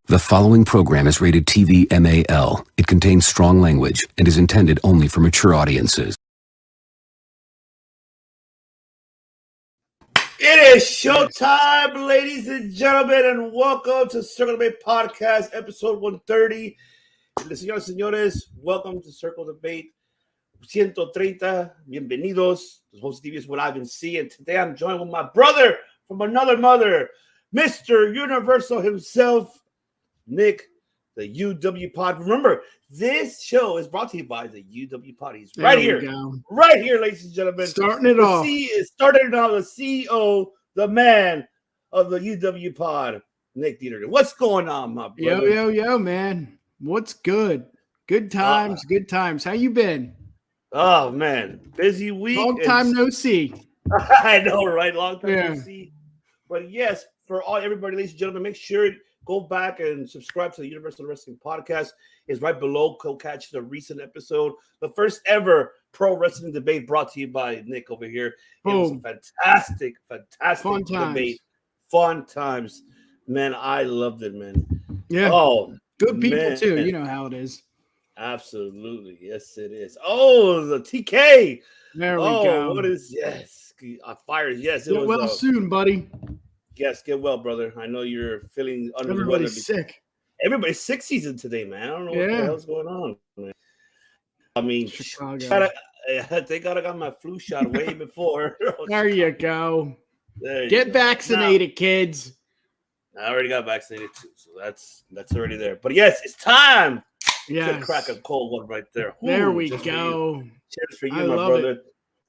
The following program is rated TV MAL. It contains strong language and is intended only for mature audiences. It is showtime, ladies and gentlemen, and welcome to Circle Debate Podcast, episode 130. Señoras y señores, welcome to Circle Debate 130. Bienvenidos. The host TV is what I've been seeing. Today I'm joined with my brother from another mother, Mr. Universal himself, Nick, the UW Pod. Remember, this show is brought to you by the UW Pod. He's right here, ladies and gentlemen. Starting it off. The CEO, the man of the UW Pod, Nick Dieter. What's going on, my brother? Yo, man. What's good? Good times, good times. How you been? Oh, man. Busy week. Long time no see. I know, right? Long time no see. But yes, for everybody, ladies and gentlemen, make sure go back and subscribe to the Universal Wrestling Podcast. It's right below. Go catch the recent episode, the first ever pro wrestling debate brought to you by Nick over here. It was a fantastic Fun debate. Fun times. Man, I loved it, man. Yeah. Oh, good people, too. You know how it is. Absolutely. Yes, it is. Oh, the TK. There we go. What is, yes. I fired. Yes, it Get was. Well soon, buddy. Yes, get well, brother. I know you're feeling under the weather. Everybody's sick. Everybody's sick season today, man. I don't know what the hell's going on, man. I mean, they got my flu shot way before. There you go. Get vaccinated, kids. I already got vaccinated too, so that's already there. But yes, it's time to crack a cold one right there. There we go. Cheers for you, my brother. It.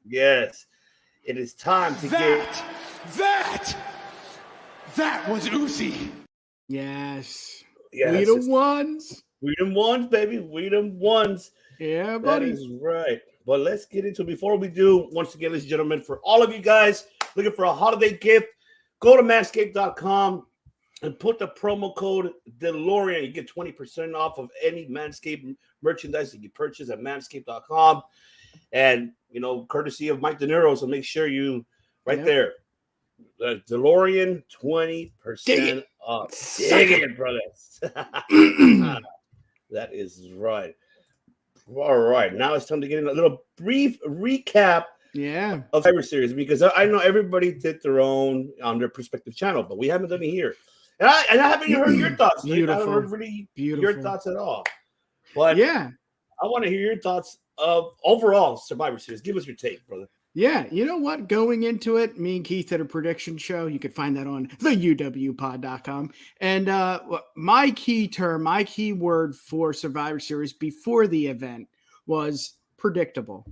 Yes, it is time to get That was Uzi. Yes. We the ones. We them ones, baby. We them ones. Yeah, buddy. That is right. But let's get into it. Before we do, once again, ladies and gentlemen, for all of you guys looking for a holiday gift, go to manscaped.com and put the promo code DeLorean. You get 20% off of any Manscaped merchandise that you purchase at manscaped.com. And, you know, courtesy of Mike De Niro, so make sure you there. The DeLorean 20% off. Dig it, brothers. That is right. All right. Now it's time to get in a little brief recap of Survivor Series, because I know everybody did their own on their perspective channel, but we haven't done it here. And I haven't heard your thoughts. Beautiful. I haven't heard your thoughts at all. But I want to hear your thoughts of overall Survivor Series. Give us your take, brother. Yeah, you know what? Going into it, me and Keith had a prediction show. You could find that on the UWpod.com. And my key word for Survivor Series before the event was predictable.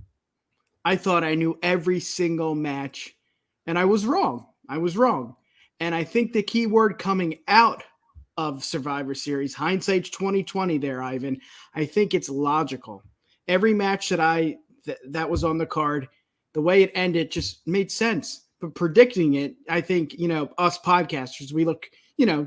I thought I knew every single match, and I was wrong. And I think the key word coming out of Survivor Series, hindsight's 2020 there, Ivan, I think it's logical. Every match that was on the card, the way it ended just made sense. But predicting it, I think, us podcasters, we look,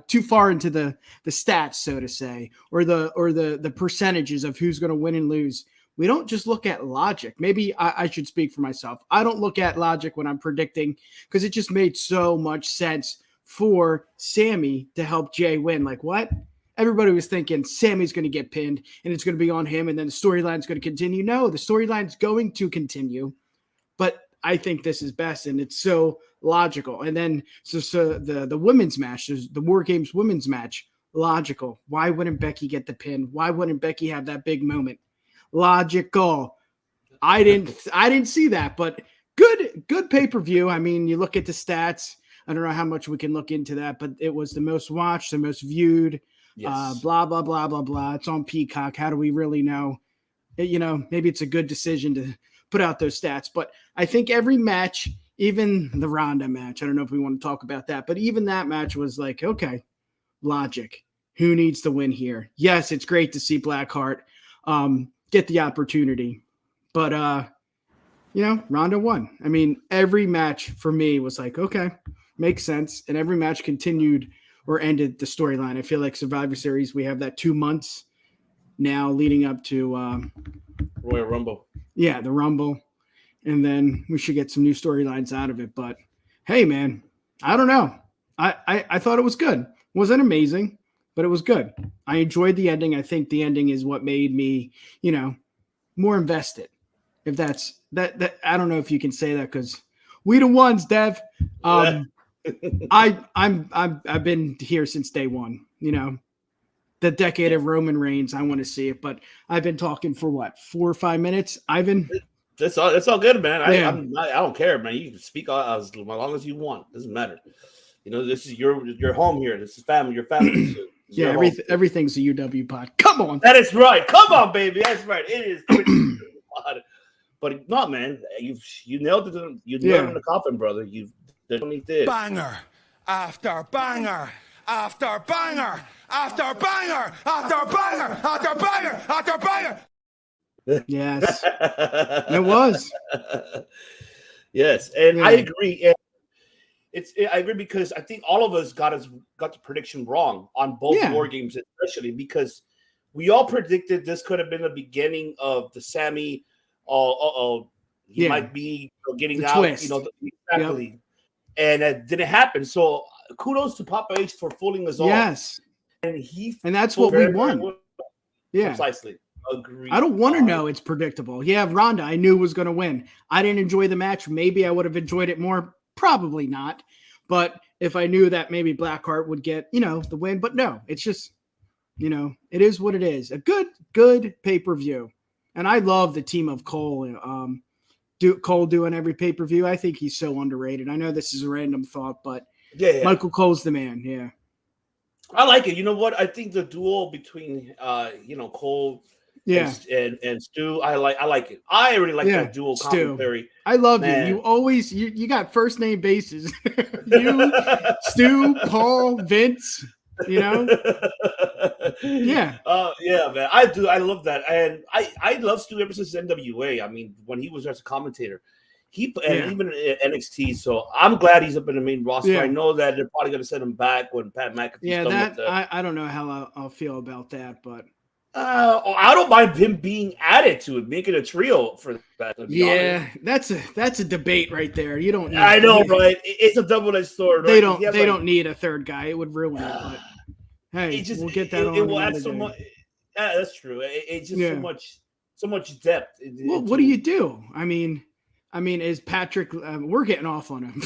too far into the stats, so to say, or the percentages of who's going to win and lose. We don't just look at logic. Maybe I should speak for myself. I don't look at logic when I'm predicting, because it just made so much sense for Sammy to help Jay win. Like, what? Everybody was thinking Sammy's going to get pinned and it's going to be on him and then the storyline's going to continue. No, the storyline's going to continue. But I think this is best, and it's so logical. And then so the women's match, the War Games women's match, logical. Why wouldn't Becky get the pin? Why wouldn't Becky have that big moment? Logical. I didn't see that, but good pay-per-view. I mean, you look at the stats. I don't know how much we can look into that, but it was the most watched, the most viewed. Yes. Blah blah blah blah blah. It's on Peacock. How do we really know? Maybe it's a good decision to put out those stats, but I think every match, even the Ronda match, I don't know if we want to talk about that, but even that match was like, okay, logic. Who needs to win here? Yes, it's great to see Blackheart get the opportunity, but Ronda won. I mean, every match for me was like, okay, makes sense, and every match continued or ended the storyline. I feel like Survivor Series, we have that 2 months now leading up to Royal Rumble. Yeah, the Rumble. And then we should get some new storylines out of it. But hey, man, I don't know. I thought it was good. Wasn't amazing. but it was good. I enjoyed the ending. I think the ending is what made me, more invested. If that's that I don't know if you can say that because we the ones, Dev. I've been here since day one. The decade of Roman Reigns. I want to see it, but I've been talking for 4 or 5 minutes. Ivan, it's all good, man. I don't care, man. You can speak as long as you want. Doesn't matter. This is your home here. This is family. Your family. Yeah, everything's a UW pod. Come on, that is right. Come on, baby. That's right. It is. But no, man, you nailed it. You nailed it in the coffin, brother. You definitely did. Banger after banger after banger after banger after banger after banger after banger. Yes, it was. Yes, and I agree. And I agree because I think all of us got the prediction wrong on both war games, especially because we all predicted this could have been the beginning of the Sammy. He might be getting the out. Twist. Exactly, and that didn't happen. So kudos to Papa H for fooling us all. Yes, and that's what we won. Well. Yeah, precisely. Agreed. I don't want to know it's predictable. Yeah, Ronda, I knew was going to win. I didn't enjoy the match. Maybe I would have enjoyed it more. Probably not. But if I knew that maybe Blackheart would get, the win. But no, it's just, it is what it is. A good pay-per-view. And I love the team of Cole. Cole doing every pay-per-view. I think he's so underrated. I know this is a random thought, but Michael Cole's the man. Yeah. I like it. You know what? I think the duel between, Cole and Stu, I like it. I really like that dual commentary. I love you. You always you got first name bases. You, Stu, Paul, Vince. Yeah. Yeah, man. I do. I love that, and I love Stu ever since NWA. I mean, when he was as a commentator, even in NXT. So I'm glad he's up in the main roster. I know that they're probably going to send him back when Pat McAfee's done with I don't know how I'll feel about that, but. I don't mind him being added to it, making a trio for that. That's a debate right there. You don't. I know, right? It's a double-edged sword. Right? They don't need a third guy. It would ruin it. But hey, we'll get that on. It will add so much. Yeah, that's true. It's just so much depth. Well, what do you do? I mean, is Patrick? We're getting off on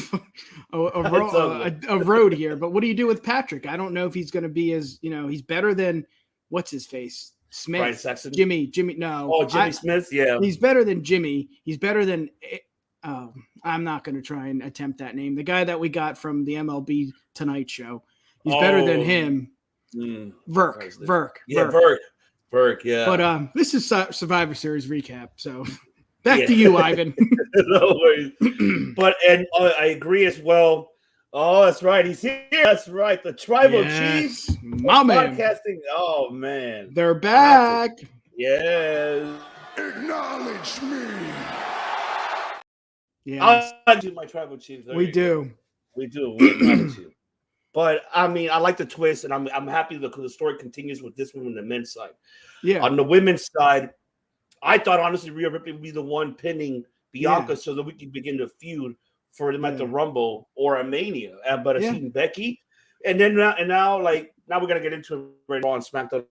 a road here, but what do you do with Patrick? I don't know if he's going to be he's better than what's his face. Smith, Jimmy, no. Oh, Jimmy Smith, yeah. He's better than Jimmy. He's better than. I'm not going to try and attempt that name. The guy that we got from the MLB Tonight Show. He's better than him. Verk. Yeah, Verk. Yeah. But this is Survivor Series recap. So back to you, Ivan. No worries. But I agree as well. Oh, that's right. He's here. That's right. The Tribal Chiefs. My man. Podcasting. Oh, man. They're back. Yes. Acknowledge me. Yeah. I do my Tribal Chiefs. We do. We acknowledge you. But, I mean, I like the twist, and I'm happy because the story continues with this one on the men's side. Yeah. On the women's side, I thought, honestly, Rhea Ripley would be the one pinning Bianca so that we could begin to feud for them at the Rumble or a Mania, but I've seen Becky, and then now we're gonna get into Raw and SmackDown.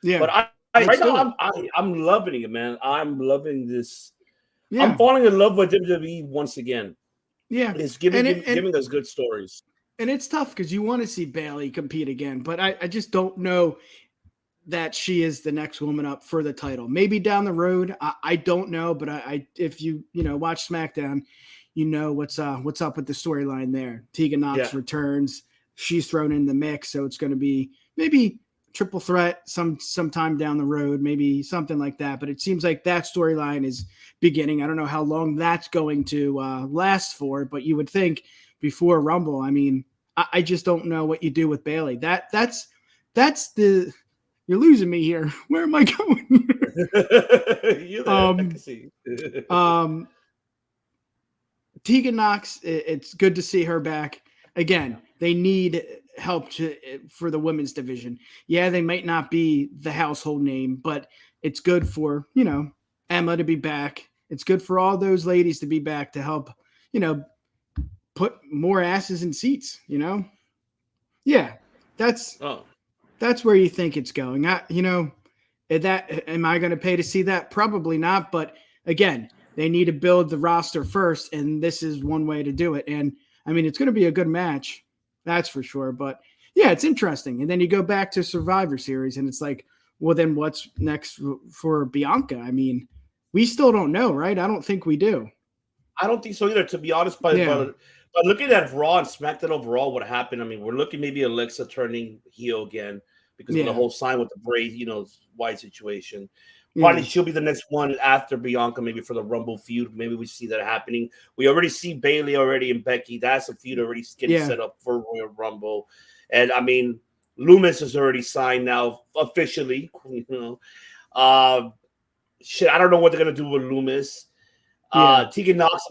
Yeah, but I'm loving it, man. I'm loving this. Yeah. I'm falling in love with WWE once again. Yeah, it's giving us good stories, and it's tough because you want to see Bayley compete again, but I just don't know that she is the next woman up for the title. Maybe down the road, I don't know, but if you watch SmackDown. What's up with the storyline there. Tegan Nox returns. She's thrown in the mix, so it's going to be maybe triple threat sometime down the road, maybe something like that. But it seems like that storyline is beginning. I don't know how long that's going to last for, but you would think before Rumble. I mean, I just don't know what you do with Bayley. That's the you're losing me here. Where am I going? You're there. I can see. Tegan Nox, it's good to see her back. Again, they need help for the women's division. Yeah, they might not be the household name, but it's good for, Emma to be back. It's good for all those ladies to be back to help, put more asses in seats, Yeah, that's That's where you think it's going. Am I going to pay to see that? Probably not. But again, they need to build the roster first, and this is one way to do it. And I mean, it's going to be a good match, that's for sure. But yeah, it's interesting. And then you go back to Survivor Series, and it's like, well, then what's next for Bianca? I mean, we still don't know, right? I don't think we do. I don't think so either, to be honest. But looking at Raw and SmackDown overall, what happened? I mean, we're looking maybe Alexa turning heel again because of the whole sign with the Bray, White situation. Probably she'll be the next one after Bianca, maybe for the Rumble feud. Maybe we see that happening. We already see Bayley and Becky. That's a feud already getting set up for Royal Rumble. And I mean, Loomis is already signed now officially. I don't know what they're gonna do with Loomis. Tegan Knox,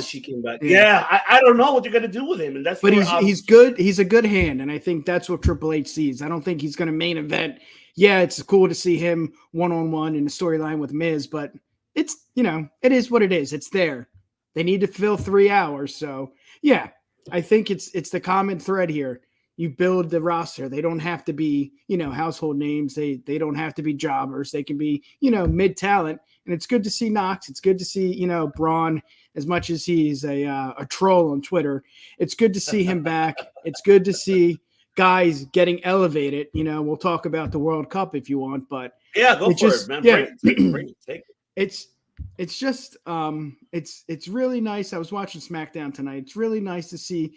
she came back. I don't know what they're gonna do with him, and that's. But he's good. He's a good hand, and I think that's what Triple H sees. I don't think he's gonna main event. Yeah, it's cool to see him one-on-one in a storyline with Miz, but it's it is what it is. It's there. They need to fill 3 hours, so yeah, I think it's the common thread here. You build the roster. They don't have to be, household names. They don't have to be jobbers. They can be, mid talent. And it's good to see Knox. It's good to see, Braun, as much as he's a troll on Twitter. It's good to see him back. It's good to see guys getting elevated. We'll talk about the World Cup if you want, but yeah, go for it, man. Yeah, bring it, take it. It's just it's really nice. I was watching SmackDown tonight. It's really nice to see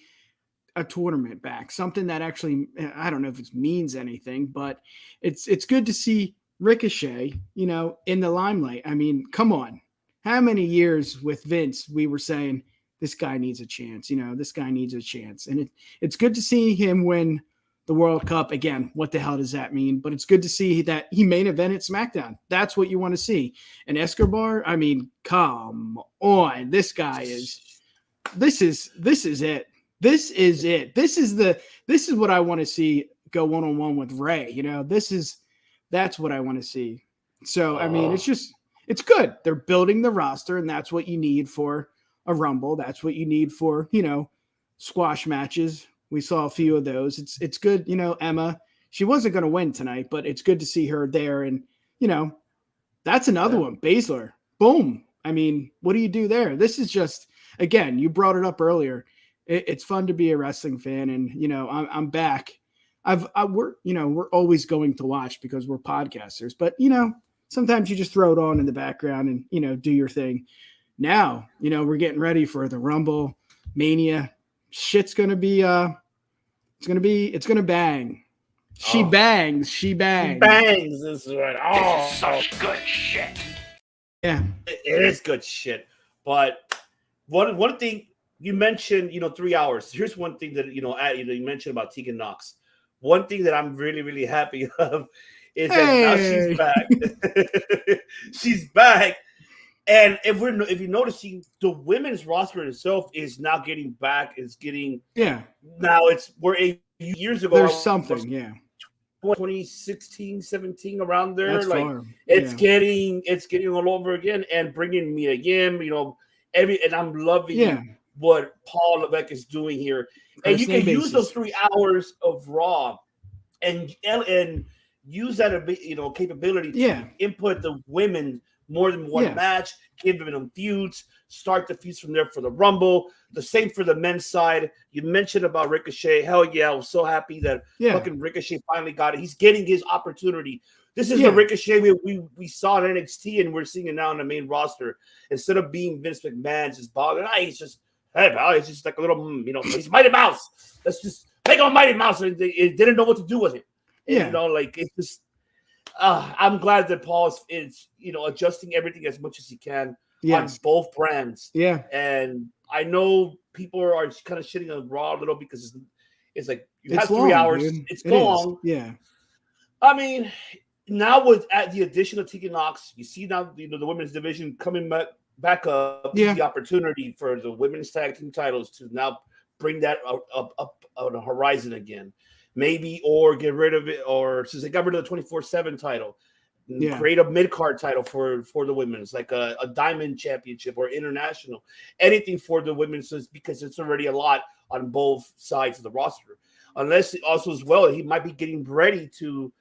a tournament back, something that actually, I don't know if it means anything, but it's good to see Ricochet, in the limelight. I mean, come on. How many years with Vince we were saying this guy needs a chance, this guy needs a chance. And it's good to see him win the World Cup. Again, what the hell does that mean? But it's good to see that he main evented SmackDown. That's what you want to see. And Escobar, I mean, come on. This is it. This is it. This is what I want to see go one-on-one with Ray. That's what I want to see. So, I mean, it's good. They're building the roster, and that's what you need for a Rumble. That's what you need for, squash matches. We saw a few of those. It's good. Emma, she wasn't going to win tonight, but it's good to see her there. And, that's another one. Baszler. Boom. I mean, what do you do there? This is just, again, you brought it up earlier. It's fun to be a wrestling fan, and I'm back. We're always going to watch because we're podcasters, but sometimes you just throw it on in the background and do your thing. Now we're getting ready for the Rumble Mania. Shit's gonna be it's gonna bang. She bangs. This is right. Oh, it's such good shit. Yeah, it is good shit. But one thing. You mentioned, 3 hours. Here's one thing that, you mentioned about Tegan Knox. One thing that I'm really, really happy of is that now she's back. She's back. And if you notice, the women's roster itself is now getting back. Now we're 8 years ago. There's something, 2016, 17, around there. That's far. It's getting all over again, and bringing Mia Yim, and I'm loving what Paul Levesque is doing here. And you can use those 3 hours of Raw and use that capability to input the women more than one match, give them feuds, start the feuds from there for the Rumble. The same for the men's side. You mentioned about Ricochet. Hell yeah, I was so happy that fucking Ricochet finally got it. He's getting his opportunity. This is the Ricochet we saw in NXT, and we're seeing it now on the main roster. Instead of being Vince McMahon just bothering, he's just it's just like a little, he's Mighty Mouse. Let's just make him a Mighty Mouse. And they didn't know what to do with him. And, it's just, I'm glad that Paul is adjusting everything as much as he can on both brands. Yeah. And I know people are kind of shitting on Raw a little because it's like, you have 3 hours. Dude. It's long. Yeah. I mean, now with the addition of Tegan Knox, you see now, the women's division coming back up, the opportunity for the women's tag team titles to now bring that up on the horizon again, maybe, or get rid of it, or since they got rid of the 24/7 title, create a mid-card title for the women's, like a diamond championship or international, anything for the women's, because it's already a lot on both sides of the roster. unless also as well he might be getting ready to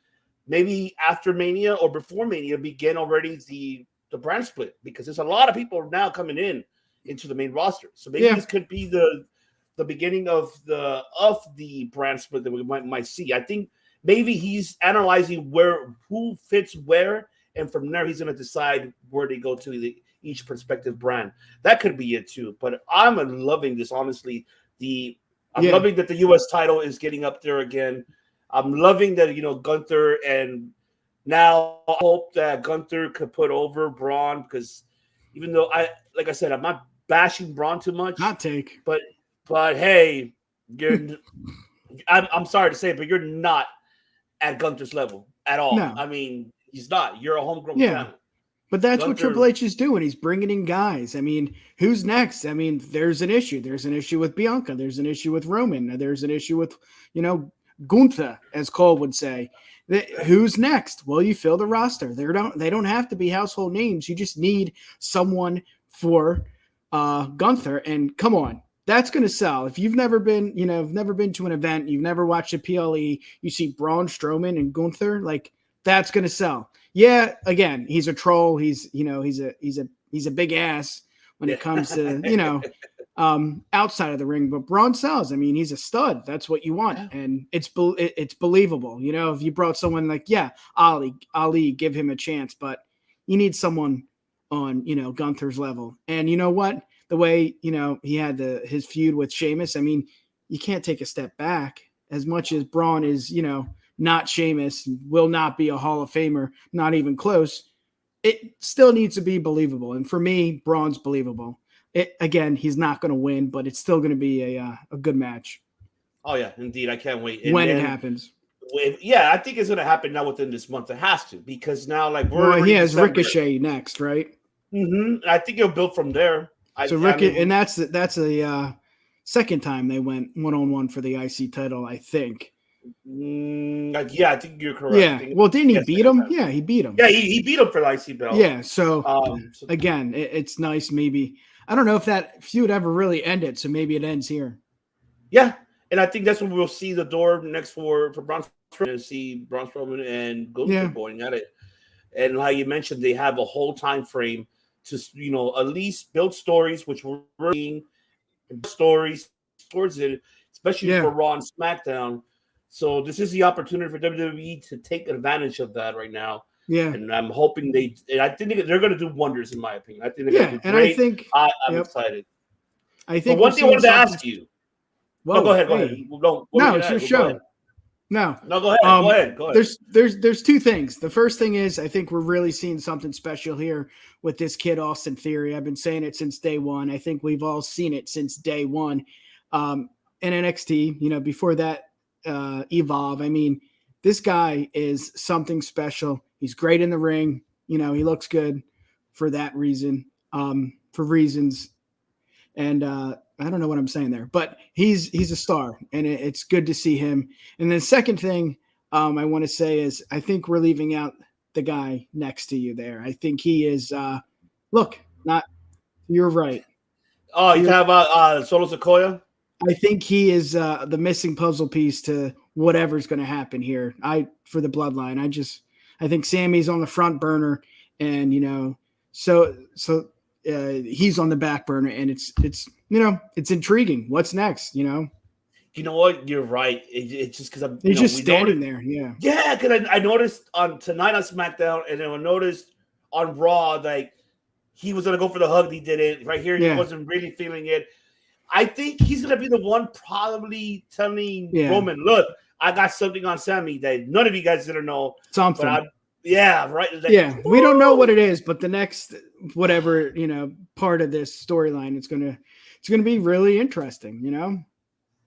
maybe after Mania or before Mania begin already the brand split, because there's a lot of people now coming into the main roster. So maybe this could be the beginning of the brand split that we might see. I think maybe he's analyzing who fits where, and from there he's going to decide where they go to each prospective brand. That could be it too. But I'm loving this, honestly. I'm loving that the U.S. title is getting up there again. I'm loving that, Gunther, and now I hope that Gunther could put over Braun, because even though like I said, I'm not bashing Braun too much. Hot take. But hey, I'm sorry to say, but you're not at Gunther's level at all. No. I mean, he's not. You're a homegrown talent. But that's what Triple H is doing. He's bringing in guys. I mean, who's next? I mean, there's an issue. There's an issue with Bianca. There's an issue with Roman. There's an issue with, Gunther, as Cole would say. Who's next? Well, you fill the roster. They don't have to be household names. You just need someone for Gunther. And come on, that's going to sell. If you've never been, never been to an event, you've never watched a PLE, you see Braun Strowman and Gunther, like that's going to sell. Yeah, again, he's a troll. He's a big ass when it comes to, outside of the ring, but Braun sells. I mean, he's a stud. That's what you want. And it's believable. If you brought someone like, Ali, give him a chance, but you need someone on, Gunther's level. And you know what? The way, he had his feud with Sheamus, I mean, you can't take a step back. As much as Braun is, not Sheamus, will not be a Hall of Famer, not even close, it still needs to be believable. And for me, Braun's believable. Again, he's not going to win, but it's still going to be a good match. Oh, yeah, indeed. I can't wait. When it happens. I think it's going to happen now within this month. It has to, because now, he has Ricochet next, right? Mm-hmm. I think he'll build from there. And that's the second time they went one-on-one for the IC title, I think. I think you're correct. Yeah. Well, didn't he beat him? Yeah, he beat him. Yeah, he beat him for the IC belt. Yeah. So again, it's nice. Maybe I don't know if that feud ever really ended. So maybe it ends here. Yeah, and I think that's when we'll see the door next for Braun Strowman, and see Braun Strowman and Gunther going at it. And like you mentioned, they have a whole time frame to at least build stories, which we're seeing stories towards it, especially for Raw and SmackDown. So this is the opportunity for WWE to take advantage of that right now. Yeah, and I'm hoping I think they're going to do wonders, in my opinion. I think they're going to do great. And I think I'm excited. I think but one thing I wanted to ask you. Well, go ahead. Go ahead. No, it's your show. No, go ahead. Go ahead. There's two things. The first thing is I think we're really seeing something special here with this kid Austin Theory. I've been saying it since day one. I think we've all seen it since day one. In NXT, before that. Evolve. I mean, this guy is something special. He's great in the ring. He looks good for that reason, for reasons. And I don't know what I'm saying there, but he's a star, and it's good to see him. And the second thing I want to say is I think we're leaving out the guy next to you there. I think he is, you're right. Oh, you're talking about Solo Sikoa? I think he is the missing puzzle piece to whatever's going to happen here. For the bloodline, I think Sammy's on the front burner, and so he's on the back burner, and it's intriguing. What's next? You know what? You're right. It's just because he's just standing there. Yeah. Yeah, because I noticed tonight on SmackDown, and then I noticed on Raw he was going to go for the hug. He did it right here. He wasn't really feeling it. I think he's going to be the one probably telling Roman, look, I got something on Sammy that none of you guys going to know. Something. Right. We don't know what it is, but the next, whatever, part of this storyline, it's going to be really interesting,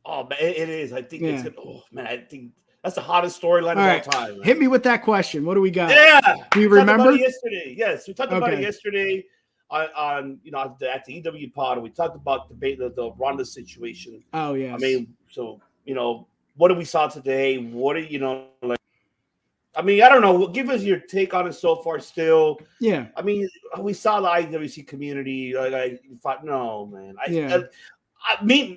Oh, man, it is. I think it's going to, I think that's the hottest storyline of all time. Man. Hit me with that question. What do we got? Yeah. Do you remember? Yesterday. Yes. We talked about it yesterday. On at the EW pod, we talked about the Ronda situation. Oh yeah. I mean, so what did we saw today? What do I mean, I don't know. Give us your take on it so far. Still, yeah. I mean, we saw the IWC community. I thought, no, man.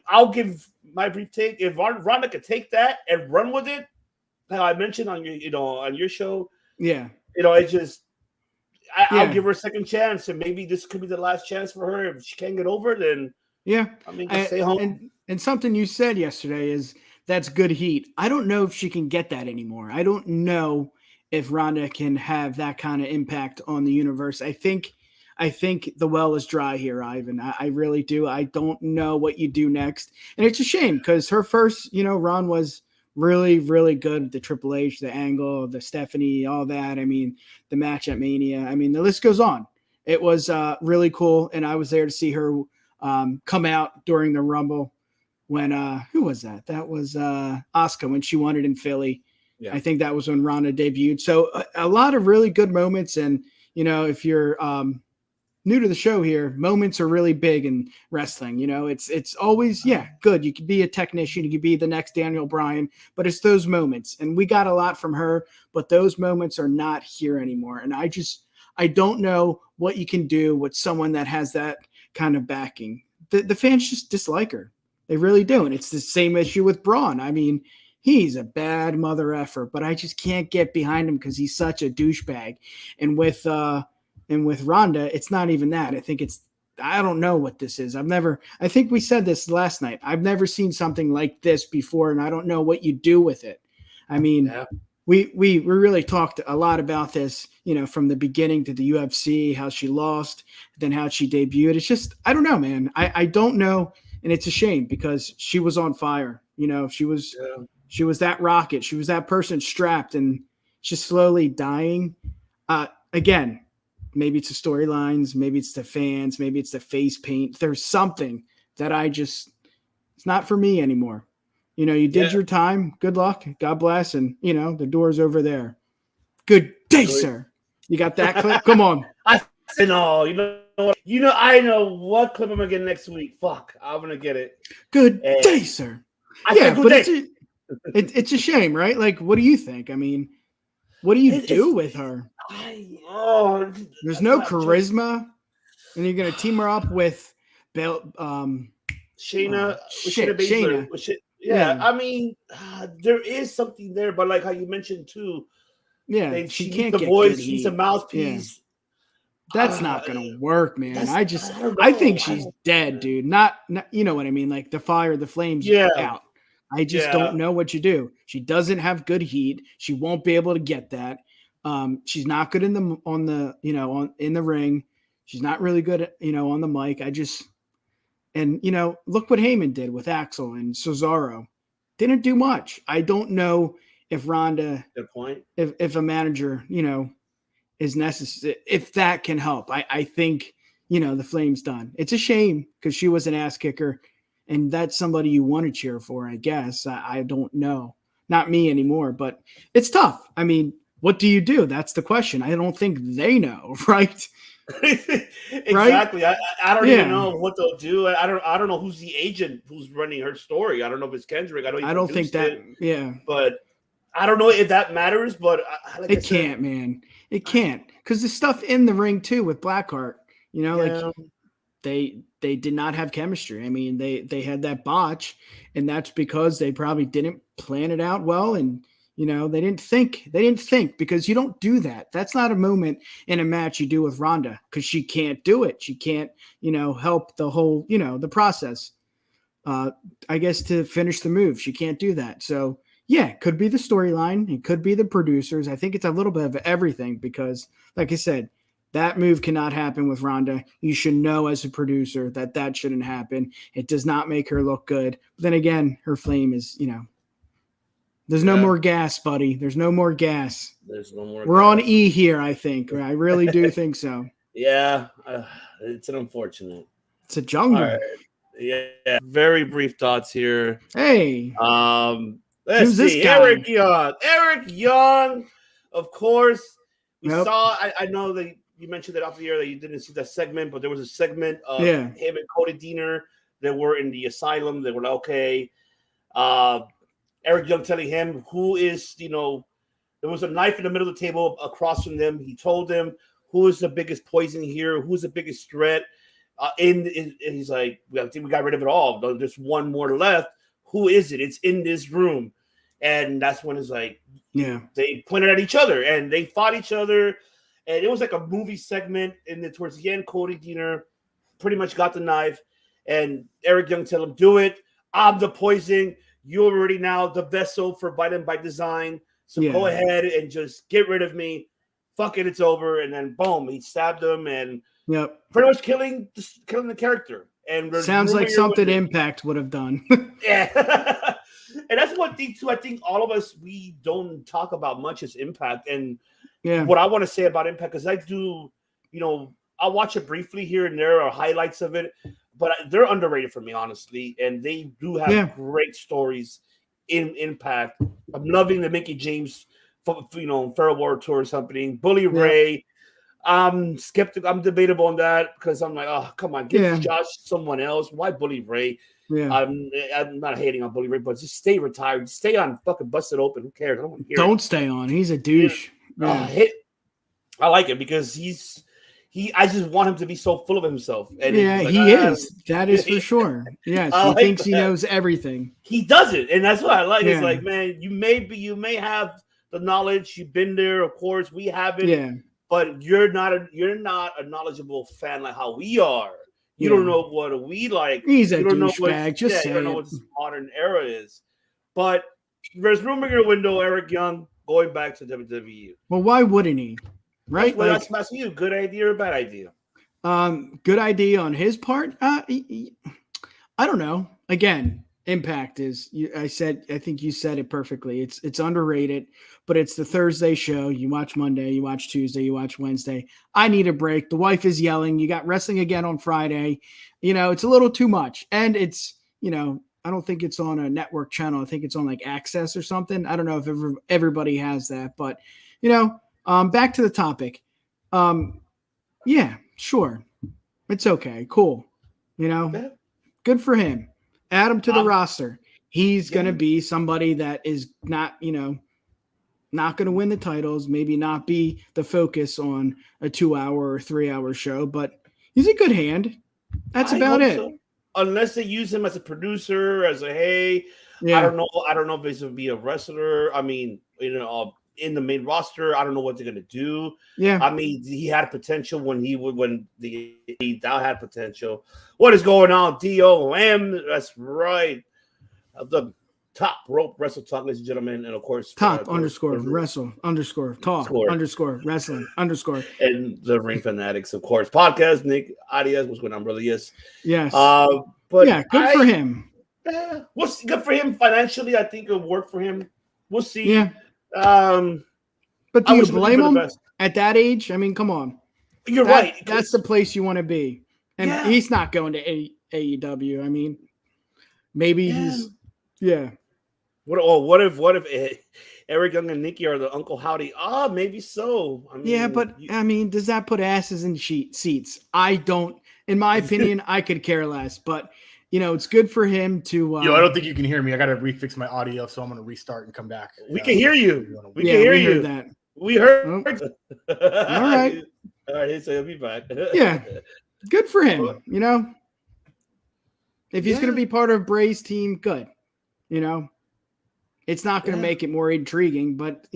I'll give my brief take. If Ronda could take that and run with it, like I mentioned on your show, it just I'll give her a second chance, and maybe this could be the last chance for her. If she can't get over, then stay home. And something you said yesterday is that's good heat. I don't know if she can get that anymore. I don't know if Ronda can have that kind of impact on the universe. I think the well is dry here, Ivan. I really do. I don't know what you do next. And it's a shame because her first, run was really, really good. The Triple H, the Angle, the Stephanie, all that. I mean, the match at Mania. I mean, the list goes on. It was really cool. And I was there to see her come out during the Rumble when, who was that? That was Asuka when she won it in Philly. Yeah. I think that was when Ronda debuted. So a lot of really good moments. And, if you're new to the show here, moments are really big in wrestling. It's always, good. You could be a technician. You could be the next Daniel Bryan, but it's those moments. And we got a lot from her, but those moments are not here anymore. And I don't know what you can do with someone that has that kind of backing. The fans just dislike her. They really do. And it's the same issue with Braun. I mean, he's a bad mother effer, but I just can't get behind him because he's such a douchebag. And with Ronda, it's not even that. I don't know what this is. I think we said this last night. I've never seen something like this before, and I don't know what you do with it. I mean, we really talked a lot about this, from the beginning to the UFC, how she lost, then how she debuted. It's just, I don't know, man. I don't know. And it's a shame because she was on fire. She was that rocket. She was that person strapped, and she's slowly dying. Again, maybe it's the storylines, maybe it's the fans, maybe it's the face paint. There's something that it's not for me anymore. You did your time. Good luck. God bless. And, the door's over there. Good day, sir. You got that clip? Come on. I know. I know what clip I'm going to get next week. Fuck. I'm going to get it. Good day, sir. It's a shame, right? Like, what do you think? I mean, what do you do with her? There's no charisma, and you're gonna team her up with Shayna. Shayna. I mean, there is something there, but like how you mentioned too, she can't get the voice. She's a mouthpiece. Yeah. That's not gonna work, man. I think she's dead, dude. Not, you know what I mean? Like the fire, the flames out. I just don't know what you do. She doesn't have good heat. She won't be able to get that. She's not good in the ring. She's not really good at, on the mic. Look what Heyman did with Axel and Cesaro. Didn't do much. I don't know if Ronda, good point. If a manager, is necessary, if that can help. I think, the Flame's done. It's a shame because she was an ass kicker. And that's somebody you want to cheer for, I guess. I don't know. Not me anymore, but it's tough. I mean, what do you do? That's the question. I don't think they know, right? Exactly. Right? I don't even know what they'll do. I don't know who's the agent who's running her story. I don't know if it's Kendrick. I don't think that. But I don't know if that matters. But it can't, man. It can't, because the stuff in the ring too with Blackheart. Like they did not have chemistry. I mean, they had that botch, and that's because they probably didn't plan it out well, and they didn't think because you don't do that. That's not a moment in a match you do with Ronda because she can't do it. She can't, help the whole, the process. I guess to finish the move, she can't do that. So yeah, it could be the storyline. It could be the producers. I think it's a little bit of everything because, like I said, that move cannot happen with Ronda. You should know as a producer that shouldn't happen. It does not make her look good. But then again, her flame is, there's no more gas, buddy. There's no more gas. There's no more. We're on E here, I think. I really do think so. Yeah, it's an unfortunate. It's a jungle. Right. Yeah, very brief thoughts here. Hey, let's see. Eric Young, of course. We saw. I know that you mentioned that off the air that you didn't see that segment, but there was a segment of him and Cody Deaner that were in the asylum. They were like, okay. Eric Young telling him who is, there was a knife in the middle of the table across from them. He told them who is the biggest poison here, who's the biggest threat. He's like, I think we got rid of it all. There's one more left. Who is it? It's in this room. And that's when it's like, they pointed at each other and they fought each other. And it was like a movie segment. And then towards the end, Cody Deaner pretty much got the knife. And Eric Young tell him, do it. I'm the poison. You're already now the vessel for Biden by design. So go ahead and just get rid of me. Fuck it, it's over. And then boom, he stabbed him and pretty much killing the character. And sounds like something Impact would have done. Yeah. And that's one thing too. I think all of us, we don't talk about much is Impact. And what I want to say about Impact is I do, I'll watch it briefly here and there or highlights of it, but they're underrated for me, honestly. And they do have great stories in Impact. I'm loving the Mickey James, Feral War Tour or something. Bully Ray. I'm skeptical. I'm debatable on that because I'm like, oh, come on, give Josh someone else. Why Bully Ray? Yeah. I'm not hating on Bully Ray, but just stay retired. Stay on fucking Busted Open. Who cares? I don't want to hear Don't stay on. He's a douche. I like it because I just want him to be so full of himself. And he is. That is for sure. Yes, he thinks he knows everything. He doesn't, and that's what I like. It's like, man, you may have the knowledge. You've been there, of course. We haven't. Yeah. But you're not a knowledgeable fan like how we are. You don't know what we like. He's a douchebag. You don't know what this modern era is. But there's room in your window, Eric Young, going back to WWE. Well, why wouldn't he? Right? That's asking you. Good idea or bad idea? Good idea on his part. I don't know. Again, Impact is. I think you said it perfectly. It's underrated, but it's the Thursday show. You watch Monday, you watch Tuesday, you watch Wednesday. I need a break. The wife is yelling. You got wrestling again on Friday. It's a little too much, and it's I don't think it's on a network channel. I think it's on like Access or something. I don't know if everybody has that, but back to the topic. Yeah, sure. It's okay. Cool. Good for him. Add him to the roster. He's going to be somebody that is not going to win the titles, maybe not be the focus on a 2-hour or 3-hour show, but he's a good hand. That's about it. So. Unless they use him as a producer, I don't know. I don't know if he's going to be a wrestler. I mean, in the main roster, I don't know what they're going to do. Yeah. I mean, he had potential when the had potential. What is going on? DOM. That's right. The Top Rope Wrestle Talk, ladies and gentlemen. And of course, Top _wrestle _ talk _wrestling _ and the Ring Fanatics, of course. Podcast, Nick Arias, what's going on, really is. Yes. But yeah, good for him. What's good for him financially? I think it'll work for him. We'll see. Yeah. But do you blame him at that age? I mean, come on. You're right. That's the place you want to be. And he's not going to AEW. I mean, maybe he's What if Eric Young and Nikki are the Uncle Howdy? Maybe so. I mean, but I mean, does that put asses in seats? I don't. In my opinion, I could care less. But it's good for him to. I don't think you can hear me. I got to refix my audio, so I'm going to restart and come back. We can hear you. We can hear you. That. We heard. All right. All right. So he'll be back. Yeah. Good for him. If he's going to be part of Bray's team, good. It's not going to make it more intriguing, but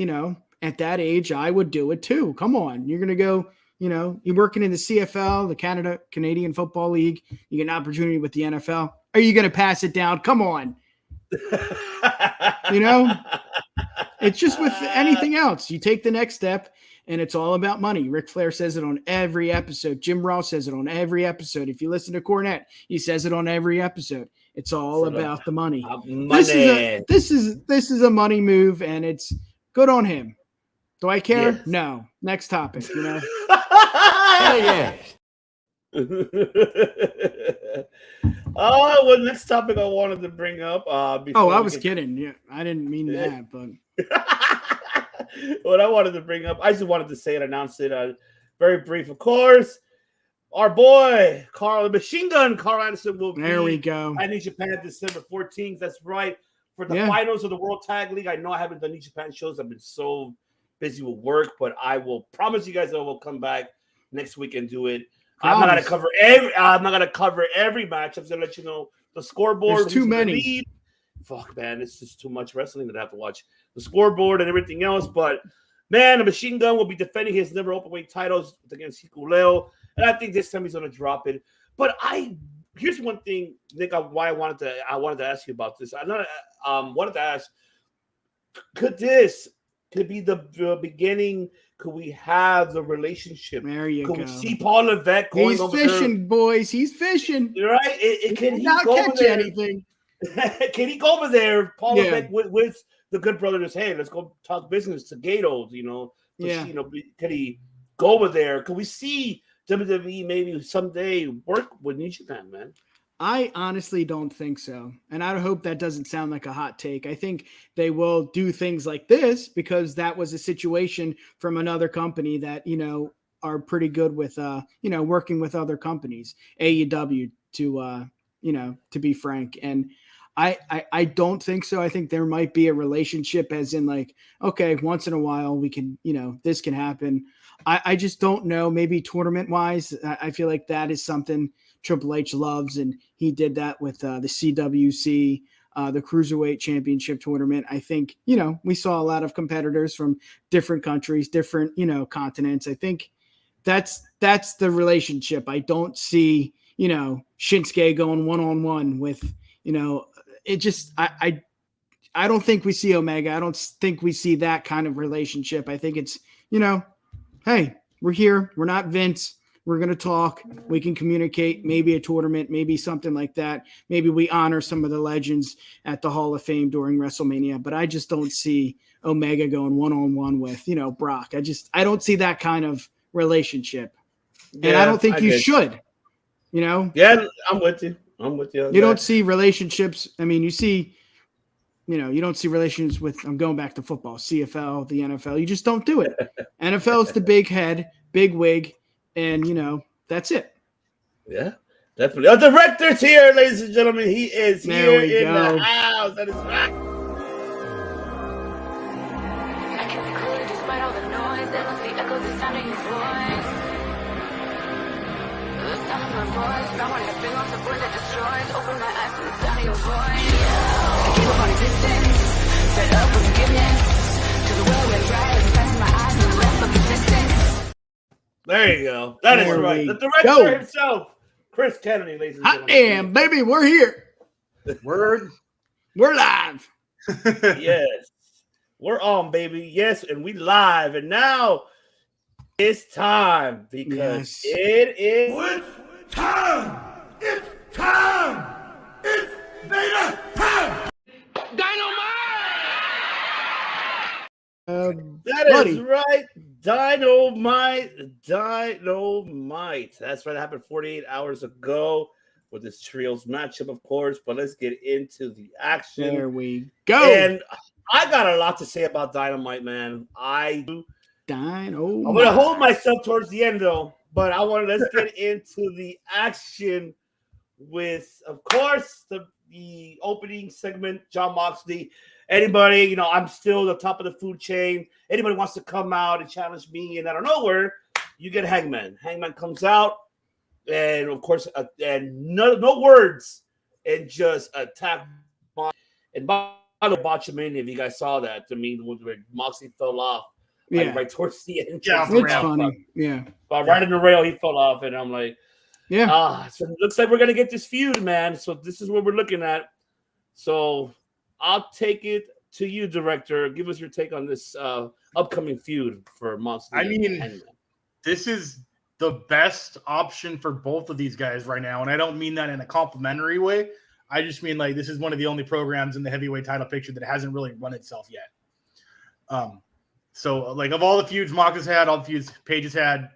at that age, I would do it too. Come on, you're going to go. You're working in the CFL, the Canadian Football League. You get an opportunity with the NFL. Are you going to pass it down? Come on. It's just with anything else. You take the next step, and it's all about money. Ric Flair says it on every episode. Jim Ross says it on every episode. If you listen to Cornette, he says it on every episode. It's all about the money. This is a money move, and it's good on him. Do I care? Yes. No. Next topic. Hell yeah. Next topic I wanted to bring up. I was kidding. Yeah, I didn't mean that, but what I wanted to bring up, I just wanted to say it, announce it. Very brief, of course. Our boy, the Machine Gun, Carl Anderson will be at New Japan December 14th. That's right. For the finals of the World Tag League. I know I haven't done New Japan shows. I've been so busy with work, but I will promise you guys that I will come back next week and do it. I'm not gonna cover every match. I'm just gonna let you know the scoreboard. There's too many. Fuck, man, it's just too much wrestling that I have to watch. The scoreboard and everything else. But man, the Machine Gun will be defending his never openweight titles against Hikuleo, and I think this time he's gonna drop it. But here's one thing, Nick. Why I wanted to ask you about this. Wanted to ask, could be the beginning? Could we have the relationship? There you go. We see Paul Levesque going He's over fishing, there? boys. He's fishing. You're right. Can he not go catch over there? anything? Can he go over there, Paul Levesque, with the Good Brothers? Hey, let's go talk business to Gatos. Can he go over there? Can we see WWE maybe someday work with New Japan, man? I honestly don't think so. And I hope that doesn't sound like a hot take. I think they will do things like this because that was a situation from another company that, are pretty good with, working with other companies, AEW to be frank. And I don't think so. I think there might be a relationship as in like, okay, once in a while we can, this can happen. I just don't know. Maybe tournament wise, I feel like that is something Triple H loves, and he did that with the CWC, the Cruiserweight Championship tournament. I think, we saw a lot of competitors from different countries, different, continents. I think that's the relationship. I don't see, Shinsuke going one-on-one with, it just, I don't think we see Omega. I don't think we see that kind of relationship. I think it's, hey, we're here. We're not Vince. We're going to talk. We can communicate, maybe a tournament, maybe something like that. Maybe we honor some of the legends at the Hall of Fame during WrestleMania, but I just don't see Omega going one-on-one with, Brock. I don't see that kind of relationship. Yeah, and I don't think you should, Yeah, I'm with you. You don't see relationships. I mean, you see, you don't see relations with, I'm going back to football, CFL, the NFL. You just don't do it. NFL is the big head, big wig. And, that's it. Yeah, definitely. Our director's here, ladies and gentlemen. He is there here in the house. That is right. I can be clear despite all the noise. That must be echoes the sound of your voice. The sound of my voice. Found one that big on the board that destroys. Open my eyes to the sound of your voice. I gave up on existence. Fed up with forgiveness. To the world went right. And passing my eyes to the left of resistance. There you go. That is right. The director himself, Chris Kennedy, ladies and gentlemen. I am, baby. We're here. Word. We're live. Yes. We're on, baby. Yes, and we live. And now it's time because it is. It's time. It's time. It's Beta time. Dynamite. That is right. Dynamite. That's right. It happened 48 hours ago with this trios matchup, of course. But let's get into the action. There we go. And I got a lot to say about Dynamite, man. I'm going to hold myself towards the end, though. But let's get into the action with, of course, the opening segment, Jon Moxley. Anybody, I'm still the top of the food chain. Anybody wants to come out and challenge me, and out of nowhere, you get Hangman. Hangman comes out, and of course, and no words, and just attack. And by the Botchamania, if you guys saw that, where Moxley fell off, right towards the end. Yeah, it's funny. Yeah, right in the rail, he fell off, and I'm like, so it looks like we're gonna get this feud, man. So this is what we're looking at. So I'll take it to you, director. Give us your take on this upcoming feud for Moxley. I mean, this is the best option for both of these guys right now. And I don't mean that in a complimentary way. I just mean like this is one of the only programs in the heavyweight title picture that hasn't really run itself yet. So like of all the feuds Mox has had, all the feuds Paige has had,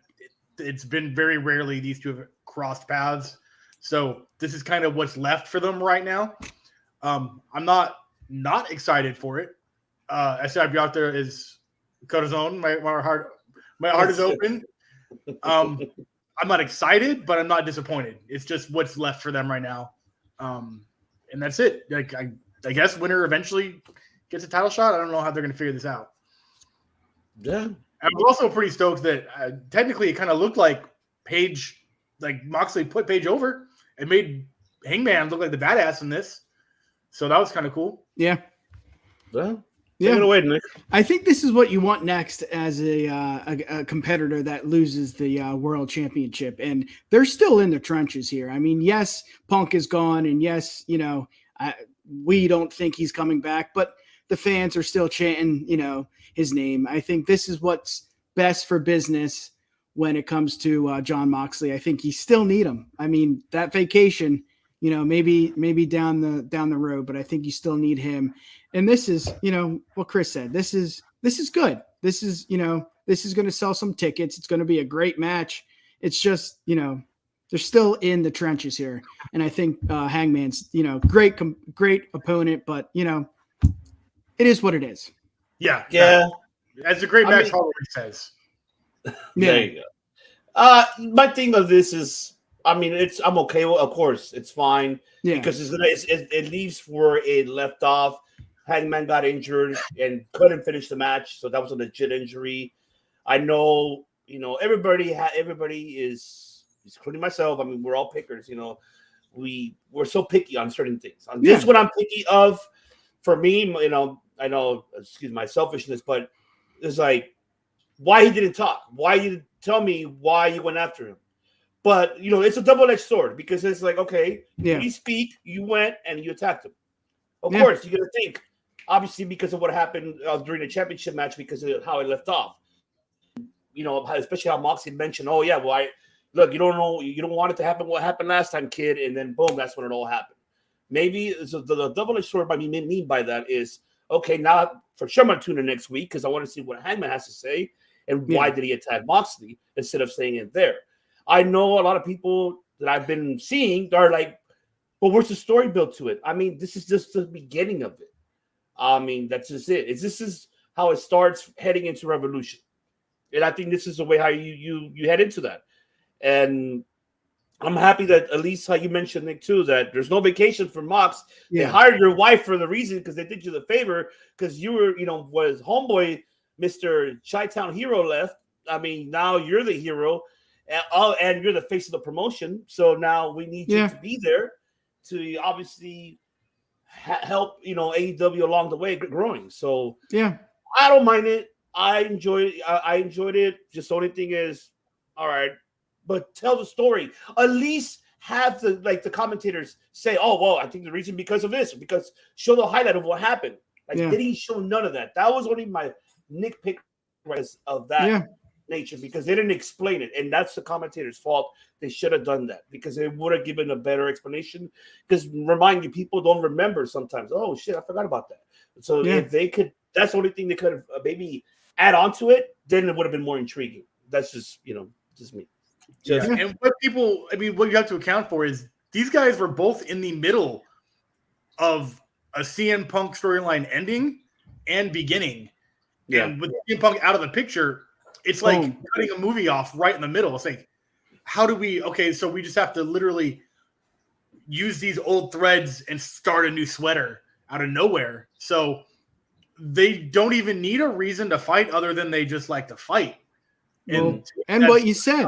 it's been very rarely these two have crossed paths. So this is kind of what's left for them right now. I'm not excited for it. SIB is Corazon. My heart is open. I'm not excited, but I'm not disappointed. It's just what's left for them right now. And that's it. Like I guess winner eventually gets a title shot. I don't know how they're going to figure this out. Yeah. I was also pretty stoked that technically it kind of looked like Paige like Moxley put Page over and made Hangman look like the badass in this. So that was kind of cool. Yeah. Well, Yeah. take it away, Nick. I think this is what you want next as a competitor that loses the world championship. And they're still in the trenches here. I mean, yes, Punk is gone. And yes, we don't think he's coming back, but the fans are still chanting, his name. I think this is what's best for business when it comes to Jon Moxley. I think you still need him. I mean, that vacation, maybe down the road, but I think you still need him. And this is, what Chris said. This is good. This is going to sell some tickets. It's going to be a great match. It's just, they're still in the trenches here. And I think Hangman's, great opponent, but it is what it is. Yeah. Yeah. That's a great match, Holloway says. Yeah. There you go. My thing of this is, I'm okay with, of course, it's fine. Yeah. Because it leaves where it left off. Hangman got injured and couldn't finish the match, so that was a legit injury. I know, everybody is, including myself. I mean, we're all pickers. We're so picky on certain things. On this, what I'm picky of, for me, I know, excuse my selfishness, but it's like, why he didn't talk? Why you didn't tell me why you went after him? But it's a double-edged sword, because it's like, okay, you speak, you went and you attacked him. Of course, you're gonna think, obviously, because of what happened during the championship match, because of how it left off. Especially how Moxley mentioned, oh yeah, well, look, you don't know, you don't want it to happen. What happened last time, kid? And then boom, that's when it all happened. Maybe the double-edged sword. By mean by that is, okay, now for sure I'm gonna tune in next week because I want to see what Hangman has to say and why did he attack Moxley instead of saying it there. I know a lot of people that I've been seeing are like, but where's the story built to it? I mean, this is just the beginning of it. I mean, that's just it. This is how it starts heading into Revolution. And I think this is the way how you head into that. And I'm happy that at least how you mentioned, Nick, too, that there's no vacation for Mox. They hired your wife for the reason because they did you the favor because you were, was homeboy, Mr. Chi-Town Hero left. I mean, now you're the hero and you're the face of the promotion. So now we need you to be there to obviously help, AEW along the way growing. So I don't mind it. I enjoyed it. Just the only thing is, all right, but tell the story. At least have the commentators say, oh, well, I think the reason because of this, because show the highlight of what happened. Did he show none of that? That was only my nitpick of that nature, because they didn't explain it. And that's the commentator's fault. They should have done that because they would have given a better explanation. Because remind you, people don't remember sometimes. Oh, shit, I forgot about that. So if they could, that's the only thing they could have maybe add on to it, then it would have been more intriguing. That's just, just me. And what you have to account for is these guys were both in the middle of a CM Punk storyline ending and beginning. Yeah. And with CM Punk out of the picture, it's like cutting a movie off right in the middle. It's like, so we just have to literally use these old threads and start a new sweater out of nowhere. So they don't even need a reason to fight other than they just like to fight. And what you said,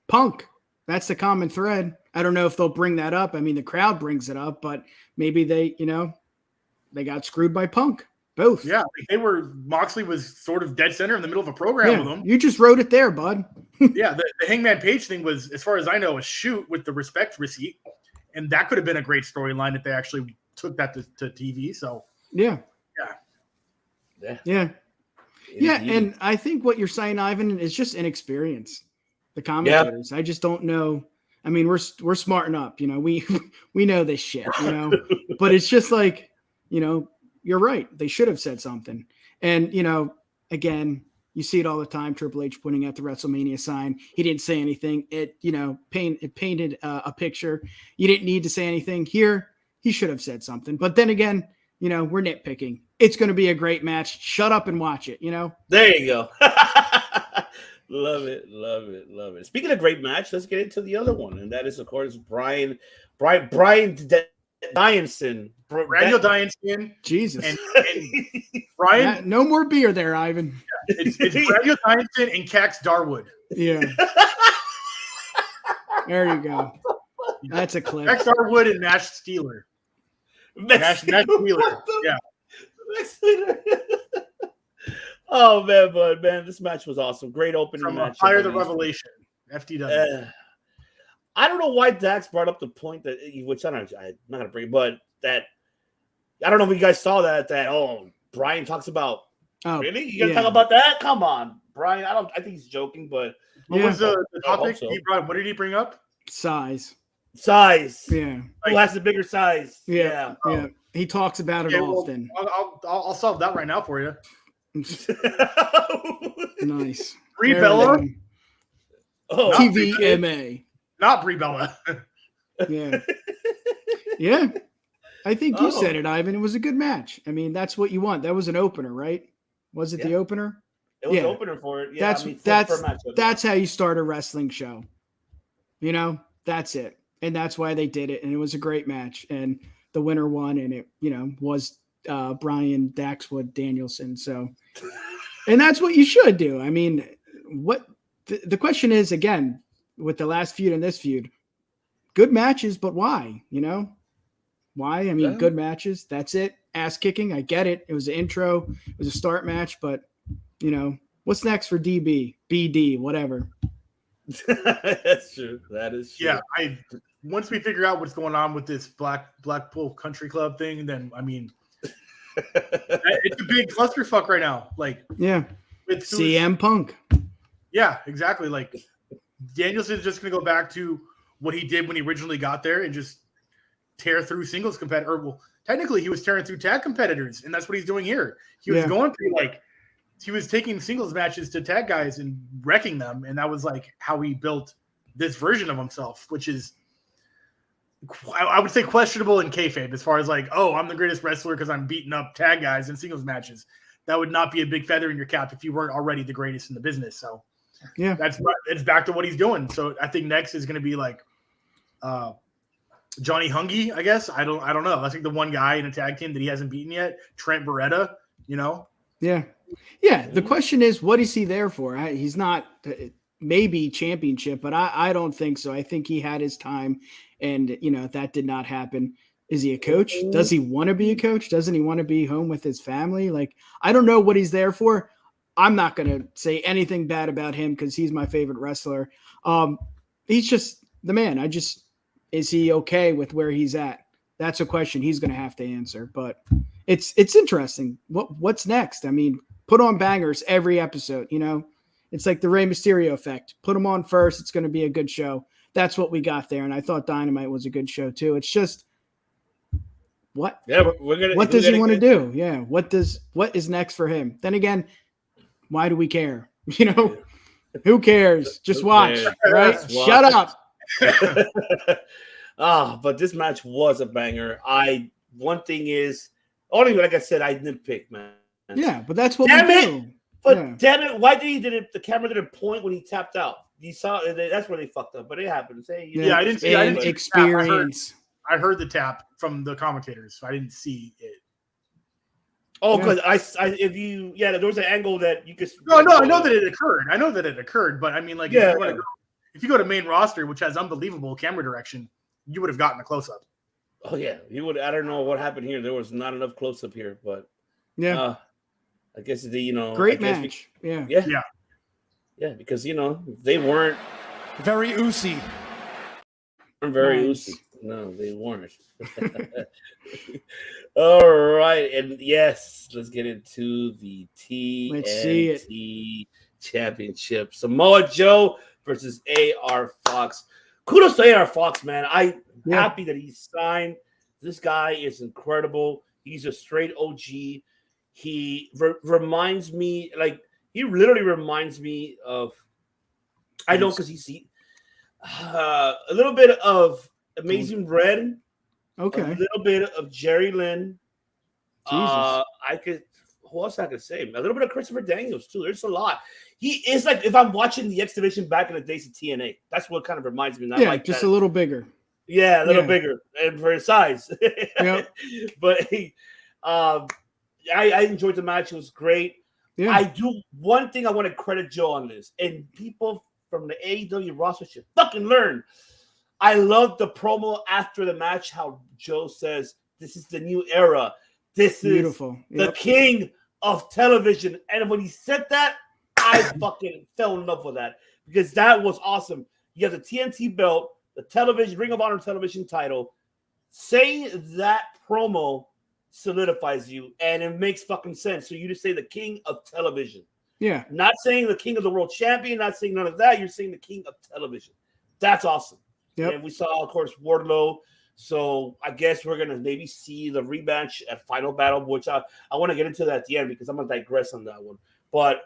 Punk, that's the common thread. I don't know if they'll bring that up. I mean, the crowd brings it up, but maybe they got screwed by Punk. Both. Yeah, Moxley was sort of dead center in the middle of a program with them. You just wrote it there, bud. The Hangman Page thing was, as far as I know, a shoot with the respect receipt. And that could have been a great storyline if they actually took that to TV. So, Yeah, and I think what you're saying, Ivan, is just inexperience. The commentators. I just don't know. I mean, we're smarting up, we know this shit, but it's just like, you're right. They should have said something. And, again, you see it all the time. Triple H pointing at the WrestleMania sign. He didn't say anything. It painted a picture. You didn't need to say anything here. He should have said something. But then again, we're nitpicking. It's going to be a great match. Shut up and watch it, There you go. Love it. Speaking of great match, let's get into the other one. And that is, of course, Brian Danielson. Daniel Danielson. Jesus. And Brian. No more beer there, Ivan. It's Daniel Danielson and Cax Darwood. Yeah. There you go. That's a clip. Max Harwood and Nash Steeler. Nash Wheeler. Yeah. Oh man, this match was awesome. Great opening From match. Fire the Revelation. FTW. I don't know why Dax brought up the point that, which I'm not gonna bring, but that I don't know if you guys saw that Brian talks about. Oh, really? You gonna talk about that? Come on, Brian. I think he's joking, but what was the topic so. he brought? What did he bring up? Size. Yeah. Who has the bigger size? Yeah. He talks about it often. I'll solve that right now for you. Nice. Brie Bella. Oh, TVMA. Not Brie Bella. Yeah. Yeah. I think you said it, Ivan. It was a good match. I mean, that's what you want. That was an opener, right? Was it the opener? It was an opener for it. Yeah, that's how you start a wrestling show. You know, that's it. And that's why they did it. And it was a great match. And the winner won. And it, was Brian Daxwood Danielson. So, and that's what you should do. I mean, the question is, again, with the last feud and this feud, good matches, but why? Why? I mean, good matches. That's it. Ass kicking. I get it. It was an intro. It was a start match, but what's next for DB, BD, whatever. That's true. That is true. Yeah. Once we figure out what's going on with this Blackpool Country Club thing, then I mean, it's a big clusterfuck right now. Like, yeah, it's CM Punk. Yeah, exactly. Like, Danielson's just going to go back to what he did when he originally got there and just tear through singles competitor. Well, technically, he was tearing through tag competitors, and that's what he's doing here. He was going through he was taking singles matches to tag guys and wrecking them, and that was how he built this version of himself, which is, I would say, questionable in kayfabe as far as I'm the greatest wrestler because I'm beating up tag guys in singles matches. That would not be a big feather in your cap if you weren't already the greatest in the business. So yeah, it's back to what he's doing. So I think next is going to be Johnny Hungy, I guess. I don't know. I think the one guy in a tag team that he hasn't beaten yet, Trent Beretta. Yeah. The question is, what is he there for? He's not maybe championship, but I don't think so. I think he had his time, and that did not happen. Is he a coach? Does he want to be a coach? Doesn't he want to be home with his family? I don't know what he's there for. I'm not going to say anything bad about him because he's my favorite wrestler. He's just the man. Is he okay with where he's at? That's a question he's going to have to answer. But it's interesting. What's next? I mean, put on bangers every episode. It's like the Rey Mysterio effect. Put them on first. It's going to be a good show. That's what we got there. And I thought Dynamite was a good show too. It's just what? Yeah, what does he want to do? Yeah. What is next for him? Then again, why do we care? Who cares? Just watch, right? Shut up. But this match was a banger. One thing is, only like I said, I didn't pick, man. Yeah, but that's what we do. But damn it, why the camera didn't point when he tapped out? You saw that's where they fucked up, but it happens. Hey, I didn't see experience. I heard the tap from the commentators, so I didn't see it. Oh, because there was an angle that you could. No, I know that it occurred. But I mean, if you go to main roster, which has unbelievable camera direction, you would have gotten a close up. Oh yeah, you would. I don't know what happened here. There was not enough close up here, but I guess great match. Yeah, because they weren't very oozy. No, they weren't. All right, and yes, let's get into the TNT Championship. Samoa Joe versus AR Fox. Kudos to AR Fox, man. I'm happy that he signed. This guy is incredible. He's a straight OG. He reminds me, he literally reminds me of, I know because he's a little bit of Amazing Red. Okay. A little bit of Jerry Lynn. Jesus. Who else I could say? A little bit of Christopher Daniels, too. There's a lot. He is if I'm watching the X Division back in the days of TNA. That's what kind of reminds me. Just a little bigger. Yeah, a little bigger and for his size. Yep. But I enjoyed the match. It was great. Yeah. One thing I want to credit Joe on this, and people from the AEW roster should fucking learn. I love the promo after the match, how Joe says, this is the new era. This Beautiful. is the king of television. And when he said that, I fucking fell in love with that because that was awesome. You have the TNT belt, the television, Ring of Honor television title. Saying that promo solidifies you, and it makes fucking sense. So you just say the king of television. Yeah. Not saying the king of the world champion, not saying none of that. You're saying the king of television. That's awesome. Yep. And we saw, of course, Wardlow. So I guess we're going to maybe see the rematch at Final Battle, which I want to get into that at the end because I'm going to digress on that one. But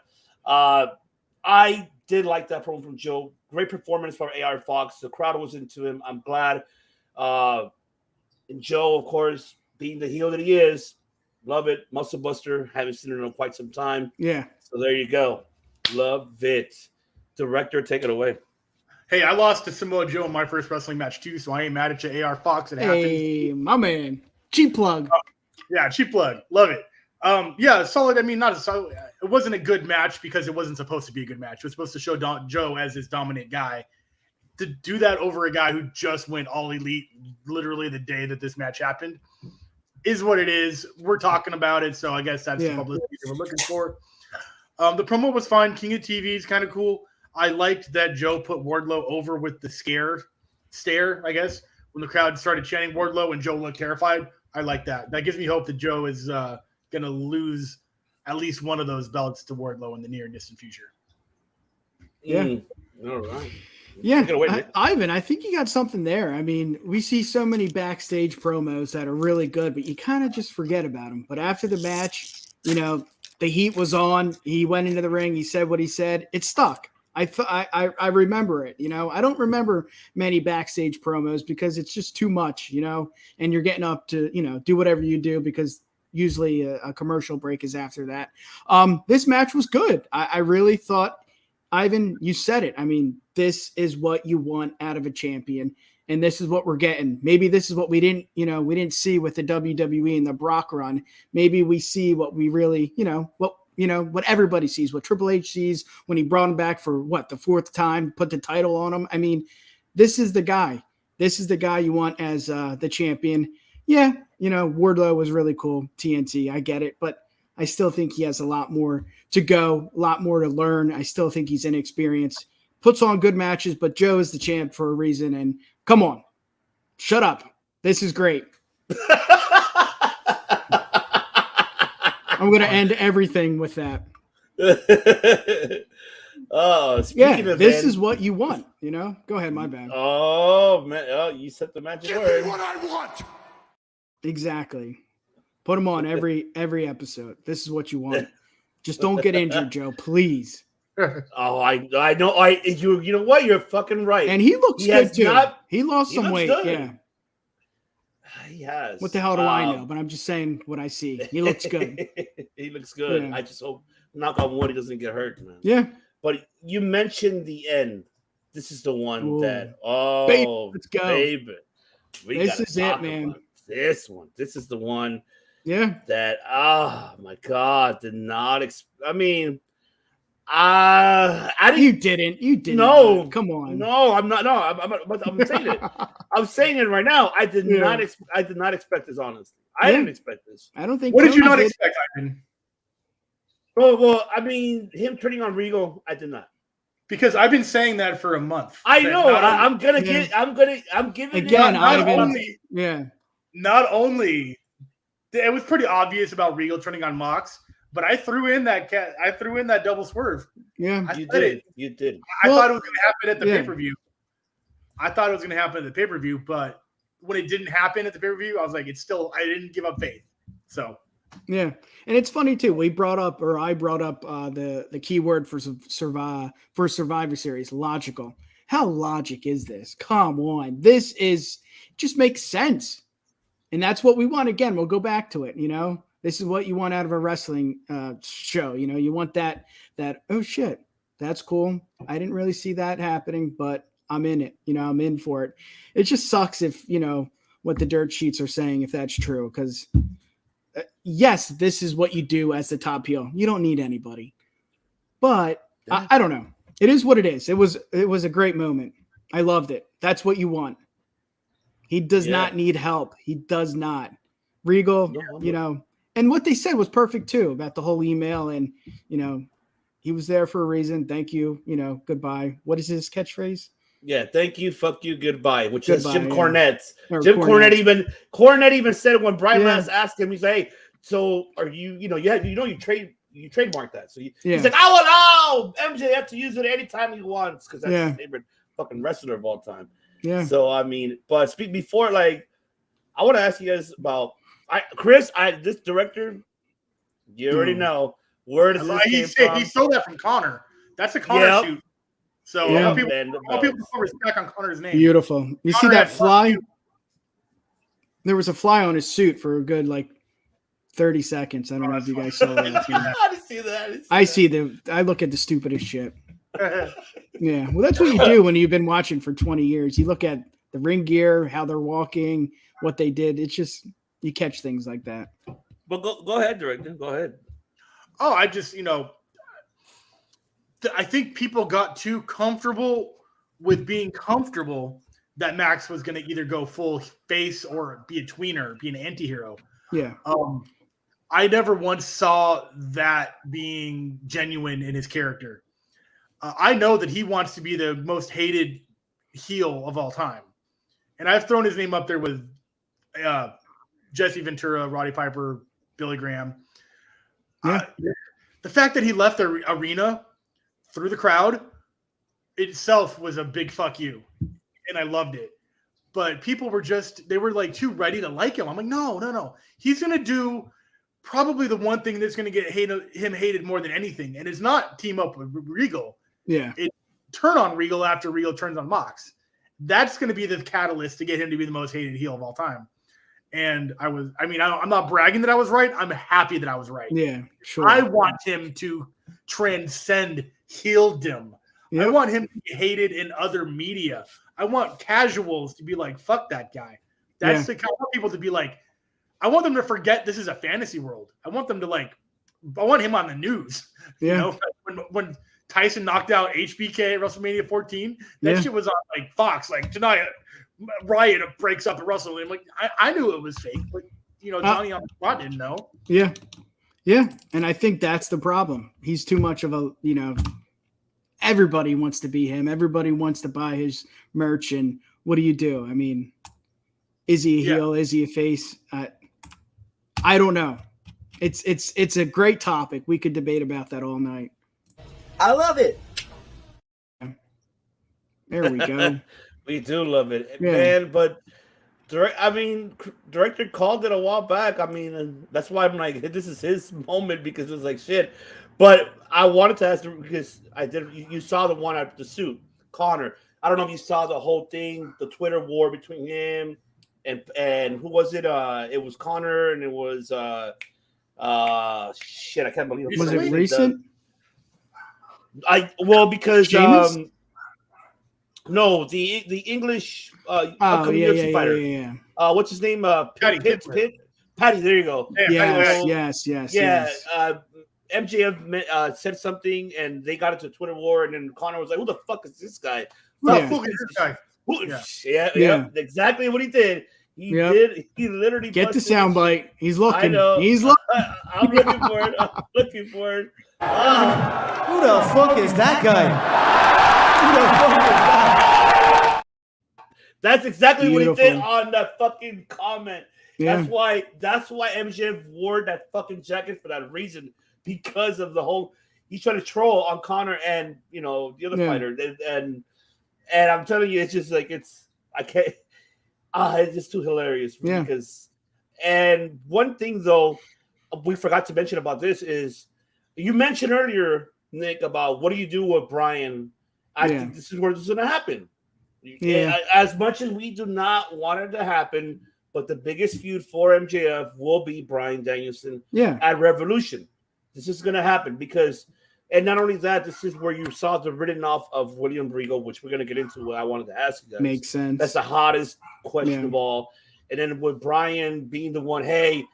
I did like that promo from Joe. Great performance from AR Fox. The crowd was into him. I'm glad. And Joe, of course, being the heel that he is, love it. Muscle Buster. Haven't seen it in quite some time. Yeah. So there you go. Love it. Director, take it away. Hey, I lost to Samoa Joe in my first wrestling match too, so I ain't mad at you, AR Fox. It Hey, happens. my man. Cheap plug. Yeah, cheap plug. Love it. Yeah, solid. I mean, not a solid. It wasn't a good match because it wasn't supposed to be a good match. It was supposed to show Joe as his dominant guy. To do that over a guy who just went all elite literally the day that this match happened is what it is. We're talking about it, so I guess that's the publicity that we're looking for. The promo was fine. King of TV is kind of cool. I liked that Joe put Wardlow over with the stare, I guess, when the crowd started chanting Wardlow and Joe looked terrified. I like that. That gives me hope that Joe is going to lose at least one of those belts to Wardlow in the near and distant future. Yeah. All right. Yeah, Ivan, I think you got something there. I mean, we see so many backstage promos that are really good, but you kind of just forget about them. But after the match, you know, the heat was on. He went into the ring. He said what he said. It stuck. I remember it. You know, I don't remember many backstage promos because it's just too much, you know, and you're getting up to, you know, do whatever you do because usually a commercial break is after that. This match was good. I really thought, Ivan, you said it. I mean, this is what you want out of a champion, and this is what we're getting. Maybe this is what we didn't see with the WWE and the Brock run. Maybe we see what we really, what everybody sees, what Triple H sees when he brought him back for the fourth time, put the title on him. I mean, this is the guy. This is the guy you want as the champion. Yeah, Wardlow was really cool. TNT, I get it, but I still think he has a lot more to go, a lot more to learn. I still think he's inexperienced. Puts on good matches, but Joe is the champ for a reason. And come on, shut up. This is great. I'm going to end everything with that. Speaking of this is what you want, Go ahead, my bad. Oh, man. You said the magic word. Give me what I want. Exactly. Put them on every episode. This is what you want. Just don't get injured, Joe, please. Oh, I know. You know what? You're fucking right. And he looks good too. He lost some weight. Good. Yeah. He has. What the hell do I know? But I'm just saying what I see. He looks good. He looks good. Yeah. I just hope, knock on wood, he doesn't get hurt, man. Yeah. But you mentioned the end. This is the one that. Oh, baby, let's go. Baby. This is it, man. This one. This is the one. Yeah. That, oh my God, did not. I mean, I didn't. You didn't. No, come on. No, I'm not. No, I'm saying it. I'm saying it right now. I did not. I did not expect this. Honestly, I didn't expect this. I don't think. What did you not expect, Ivan? Well, I mean, him turning on Regal, I did not. Because I've been saying that for a month. I know. I'm giving again. Not only. It was pretty obvious about Regal turning on Mox, but I threw in that double swerve. Yeah, you did. You did. I thought it was going to happen at the pay-per-view. I thought it was going to happen at the pay-per-view, but when it didn't happen at the pay-per-view, I was like, I didn't give up faith. So, yeah, and it's funny too. I brought up the keyword for Survivor Series, logical. How logic is this? Come on, this just makes sense. And that's what we want. Again, we'll go back to it. This is what you want out of a wrestling show. You want that, oh shit, that's cool. I didn't really see that happening, but I'm in it. I'm in for it. It just sucks if, what the dirt sheets are saying, if that's true. Because yes, this is what you do as the top heel. You don't need anybody. But I don't know. It is what it is. It was a great moment. I loved it. That's what you want. He does not need help. He does not. Regal, and what they said was perfect too about the whole email, and he was there for a reason. Thank you. Goodbye. What is his catchphrase? Yeah, thank you, fuck you, goodbye, which Goodbye, is Jim Cornette's. Jim Cornette even said when Brian Last asked him, he's like, hey, so are you, you trademarked that. So he's like, I will allow MJF to use it anytime he wants because that's his favorite fucking wrestler of all time. Yeah. So, I mean, but before, like, I want to ask you guys about Chris, this director, you already know where does this came from? He stole that from Connor. That's a Connor shoot. So all people put respect on Connor's name. Beautiful. You see that fly? There was a fly on his suit for a good 30 seconds. I don't know if you guys saw that. I didn't see that. I look at the stupidest shit. Yeah. Well, that's what you do when you've been watching for 20 years. You look at the ring gear, how they're walking, what they did. It's just you catch things like that. But go ahead, director. Go ahead. Oh, I just, I think people got too comfortable with being comfortable that Max was going to either go full face or be a tweener, be an anti-hero. Yeah. I never once saw that being genuine in his character. I know that he wants to be the most hated heel of all time. And I've thrown his name up there with Jesse Ventura, Roddy Piper, Billy Graham. Yeah. The fact that he left the arena through the crowd itself was a big fuck you. And I loved it. But people were they were too ready to like him. I'm like, no. He's going to do probably the one thing that's going to get him hated more than anything. And it's not team up with Regal. Yeah. It's turn on Regal after Regal turns on Mox. That's going to be the catalyst to get him to be the most hated heel of all time. And I'm not bragging that I was right. I'm happy that I was right. Yeah, sure. I want him to transcend heeldom. Yep. I want him to be hated in other media. I want casuals to be like, fuck that guy. That's the kind of people to be like, I want them to forget this is a fantasy world. I want them to I want him on the news. Yeah. When Tyson knocked out HBK at WrestleMania 14, that shit was on Fox. Tonight, Riot breaks up at Russell. I'm like, I knew it was fake, but Johnny on the spot didn't know. Yeah. Yeah. And I think that's the problem. He's too much of a, everybody wants to be him. Everybody wants to buy his merch. And what do you do? I mean, is he a heel? Is he a face? I don't know. It's a great topic. We could debate about that all night. I love it. There we go. We do love it, man. But director called it a while back. I mean, that's why I'm like, this is his moment because it was like shit. But I wanted to ask because you saw the one at the suit, Connor. I don't know if you saw the whole thing, the Twitter war between him and who was it? It was Connor and it was shit. I can't believe it. Was it recent? Because no, the English upcoming UFC fighter. Yeah. What's his name? Patty. There you go. Yes. MJF said something, and they got into a Twitter war, and then Connor was like, "Who the fuck is this guy? Who is this guy?" Yeah, exactly what he did. He literally get the soundbite. He's looking. I know. He's looking. I'm looking for it. Who the fuck is that guy? That's exactly what he did on that fucking comment. Yeah. That's why MJF wore that fucking jacket for that reason, because of the whole he's trying to troll on Connor and the other fighter, and I'm telling you, it's just it's just too hilarious because. And one thing though, we forgot to mention about this is you mentioned earlier, Nick, about what do you do with Brian. I think this is where this is going to happen. Yeah. As much as we do not want it to happen, but the biggest feud for MJF will be Bryan Danielson at Revolution. This is going to happen because, and not only that, this is where you saw the written off of William Regal, which we're going to get into. What I wanted to ask you guys. Makes sense. That's the hottest question of all. And then with Bryan being the one, hey,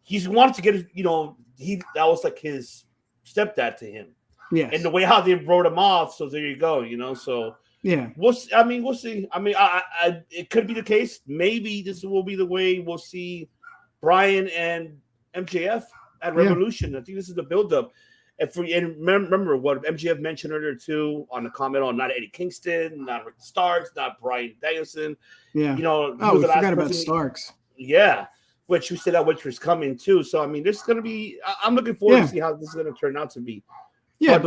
he's wanted to get, that was like his stepdad to him. Yes. And the way how they wrote him off. So there you go, So Yeah. We'll see. We'll see. It could be the case. Maybe this will be the way we'll see Brian and MJF at Revolution. I think this is the build-up. And remember what MJF mentioned earlier too on the comment on not Eddie Kingston, not Rick Starks, not Brian Danielson. Yeah. You know, we forgot about Starks. Yeah. Which we said that which was coming too. So this is going to be. I'm looking forward to see how this is going to turn out to be. Yeah,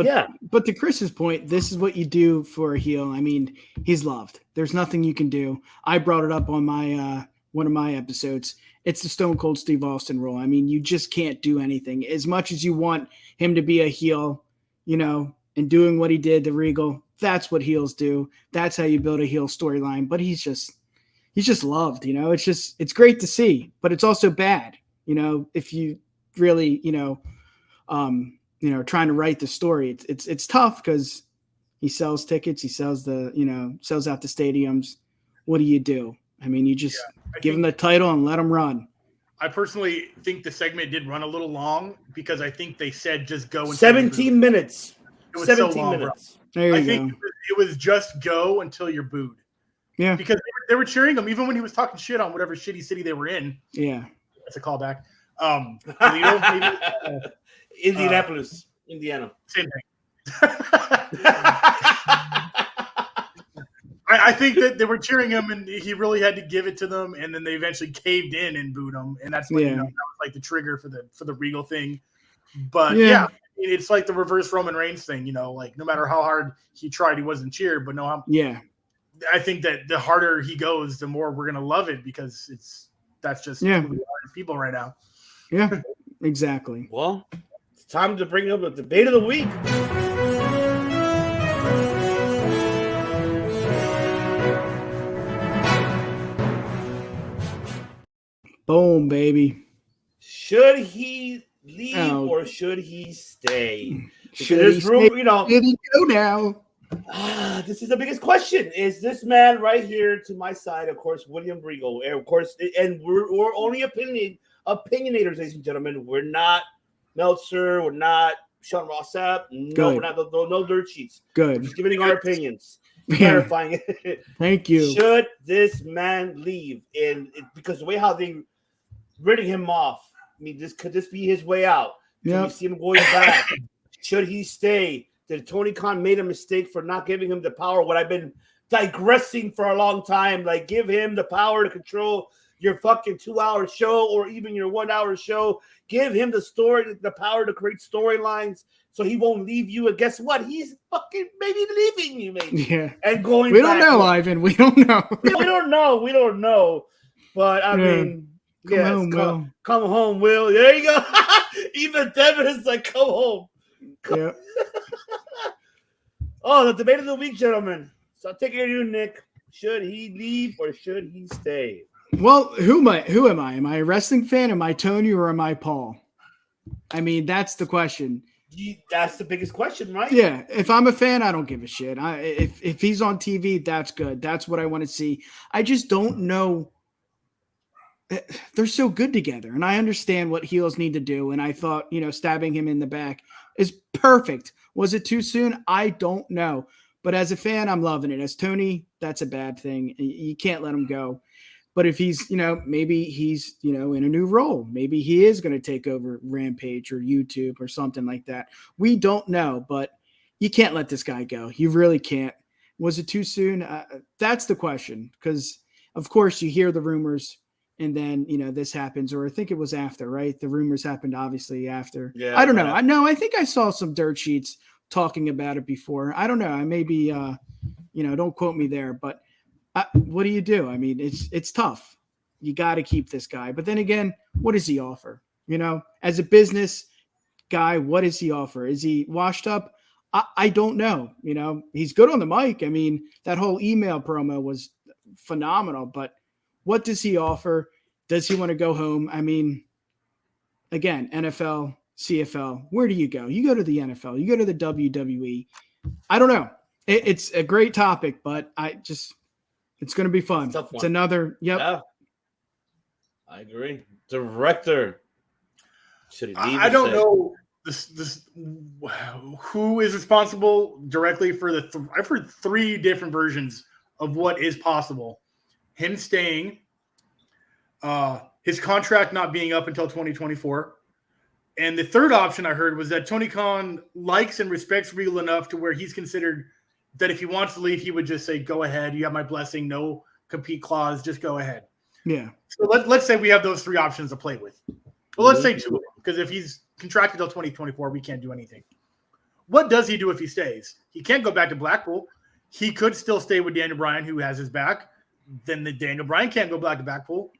but to Chris's point, this is what you do for a heel. I mean, he's loved. There's nothing you can do. I brought it up on my one of my episodes. It's the Stone Cold Steve Austin rule. I mean, you just can't do anything. As much as you want him to be a heel, and doing what he did to Regal, that's what heels do. That's how you build a heel storyline. But he's just loved. It's great to see, but it's also bad. If you really, trying to write the story, it's tough because he sells tickets, he sells sells out the stadiums. What do? You just give him the title and let him run. I personally think the segment did run a little long because I think they said just go. 17 minutes. It was 17 so long, minutes. There I you think go. it was just go until you're booed. Yeah, because they were cheering him even when he was talking shit on whatever shitty city they were in. Yeah, that's a callback. Indianapolis, Indiana. Same thing. I think that they were cheering him, and he really had to give it to them, and then they eventually caved in and booed him, and that's when that was like the trigger for the Regal thing. But it's like the reverse Roman Reigns thing, like no matter how hard he tried, he wasn't cheered. But I think that the harder he goes, the more we're gonna love it because that's just who we are as people right now. Yeah, exactly. Well, it's time to bring up the debate of the week. Boom, baby. Should he leave or should he stay? Should he stay? Should he go now? This is the biggest question. Is this man right here to my side, of course, William Regal, and of course, and we're only opinionators, ladies and gentlemen. We're not Meltzer. We're not Sean Ross Sapp. No, we're not no dirt sheets. Good. We're just giving our opinions. Clarifying it. Thank you. Should this man leave? Because the way how they ridding him off, could this be his way out? Can we see him going back? Should he stay? Did Tony Khan made a mistake for not giving him the power? What I've been digressing for a long time, like give him the power to control your fucking 2-hour show or even your 1-hour show. Give him the power to create storylines so he won't leave you. And guess what? He's fucking maybe leaving you, maybe. Yeah. And going. We don't know, Ivan. We don't know. We don't know. But I mean, come home, Will. There you go. Even Devin is like, come home. Yeah. Oh, the debate of the week, gentlemen. So I'll take it to you, Nick. Should he leave or should he stay? Well, who am I? Am I a wrestling fan? Am I Tony or am I Paul? I mean, that's the question. That's the biggest question, right? Yeah. If I'm a fan, I don't give a shit. If he's on TV, that's good. That's what I want to see. I just don't know. They're so good together, and I understand what heels need to do. And I thought, stabbing him in the back is perfect. Was it too soon? I don't know. But as a fan, I'm loving it. As Tony, that's a bad thing. You can't let him go. But if he's, maybe he's, in a new role. Maybe he is going to take over Rampage or YouTube or something like that. We don't know, but you can't let this guy go. You really can't. Was it too soon? That's the question. Because, of course, you hear the rumors and then, this happens. Or I think it was after, right? The rumors happened, obviously, after. Yeah, I don't know. I think I saw some dirt sheets talking about it before. I don't know. I may be, don't quote me there, but what do you do? I mean, it's tough. You got to keep this guy. But then again, what does he offer? As a business guy, what does he offer? Is he washed up? I don't know. He's good on the mic. I mean, that whole email promo was phenomenal, but what does he offer? Does he want to go home? I mean, again, NFL, CFL, where do you go? You go to the NFL, you go to the WWE. I don't know. It's a great topic, but it's going to be fun. It's another, Yeah, I agree. Director. I don't know who is responsible directly for I've heard 3 different versions of what is possible. Him staying, his contract not being up until 2024. And the third option I heard was that Tony Khan likes and respects Regal enough to where he's considered that if he wants to leave, he would just say, go ahead. You have my blessing. No compete clause. Just go ahead. Yeah. So let's say we have those 3 options to play with. Well, let's say 2 of them, because if he's contracted till 2024, we can't do anything. What does he do if he stays? He can't go back to Blackpool. He could still stay with Daniel Bryan, who has his back. Then the Daniel Bryan can't go back to Blackpool.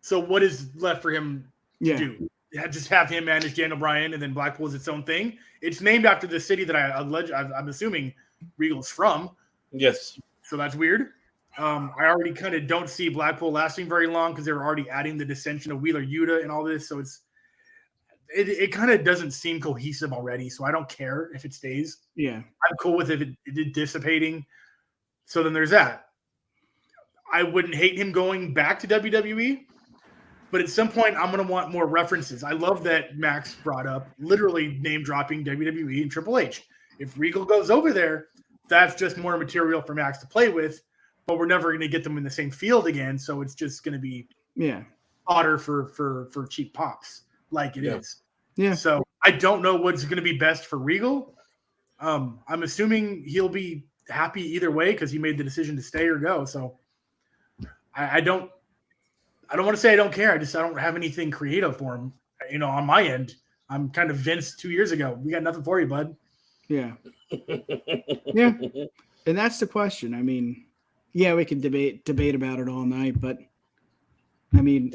So what is left for him to do? Just have him manage Daniel Bryan, and then Blackpool is its own thing. It's named after the city that I'm assuming Regal's from. Yes. So that's weird. I already kind of don't see Blackpool lasting very long because they're already adding the dissension of Wheeler Yuta and all this. So it kind of doesn't seem cohesive already. So I don't care if it stays. Yeah. I'm cool with it dissipating. So then there's that. I wouldn't hate him going back to WWE. But at some point, I'm going to want more references. I love that Max brought up literally name-dropping WWE and Triple H. If Regal goes over there, that's just more material for Max to play with, but we're never going to get them in the same field again, so it's just going to be fodder for cheap pops like it is. Yeah. So I don't know what's going to be best for Regal. I'm assuming he'll be happy either way because he made the decision to stay or go. So I don't want to say I don't care. I don't have anything creative for him. On my end, I'm kind of Vince 2 years ago. We got nothing for you, bud. Yeah. Yeah. And that's the question. I mean, yeah, we can debate about it all night, but I mean,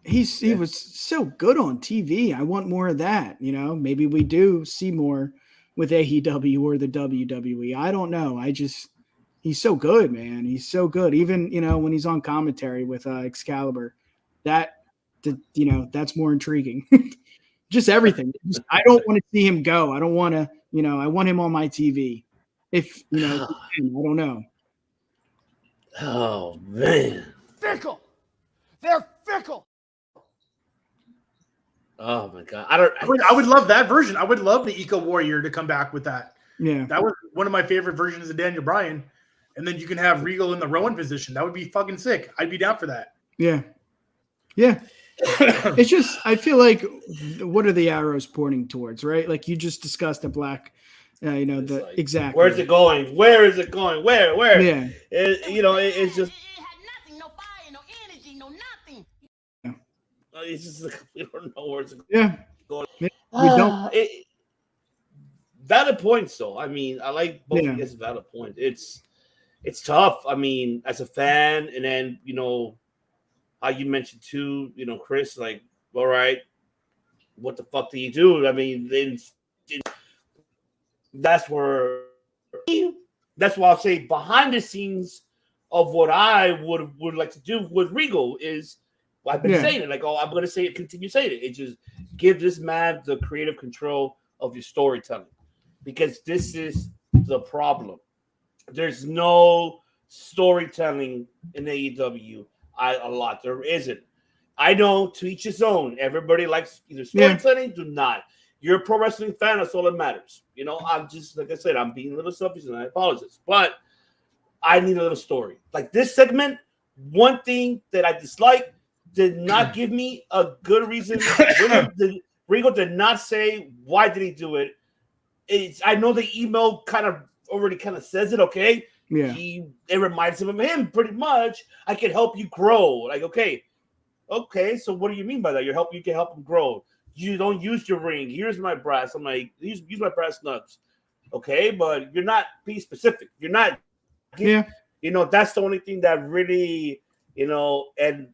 he was so good on TV. I want more of that. Maybe we do see more with AEW or the WWE. I don't know. He's so good, man. He's so good. Even, when he's on commentary with Excalibur, that's more intriguing. Just everything. I don't want to see him go. I don't want to, I want him on my TV. If, I don't know. Oh, man. Fickle. They're fickle. Oh, my God. I would love that version. I would love the Eco Warrior to come back with that. Yeah. That was one of my favorite versions of Daniel Bryan. And then you can have Regal in the Rowan position. That would be fucking sick. I'd be down for that. Yeah. Yeah. It's just, I feel like, what are the arrows pointing towards, right? Like you just discussed the black, exactly. Where's it going? Where is it going? Where? Yeah. It's just. It had nothing, no fire, no energy, no nothing. Yeah. It's just like, we don't know where it's going. Yeah. We don't. Valid points, though. I mean, I like both of guys' valid points. It's tough. I mean, as a fan, and then how you mentioned too, Chris, like, all right, what the fuck do you do? I mean, then that's why I'll say behind the scenes of what I would like to do with Regal is I've been saying it, like, I'm going to say it, continue saying it. It just give this man the creative control of your storytelling, because this is the problem. There's no storytelling in AEW a lot. There isn't. I know, to each his own. Everybody likes either storytelling, do not. You're a pro wrestling fan, that's all that matters. I'm just, like I said, I'm being a little selfish and I apologize. But I need a little story. Like this segment, one thing that I dislike did not give me a good reason. Regal did not say why did he do it. I know the email already says it, okay? Yeah. It reminds him of him pretty much. I can help you grow. Like, okay, so what do you mean by that? You can help him grow. You don't use your ring. Here's my brass. I'm like, use my brass nuts. Okay, but you're not being specific. You're not. That's the only thing that really, and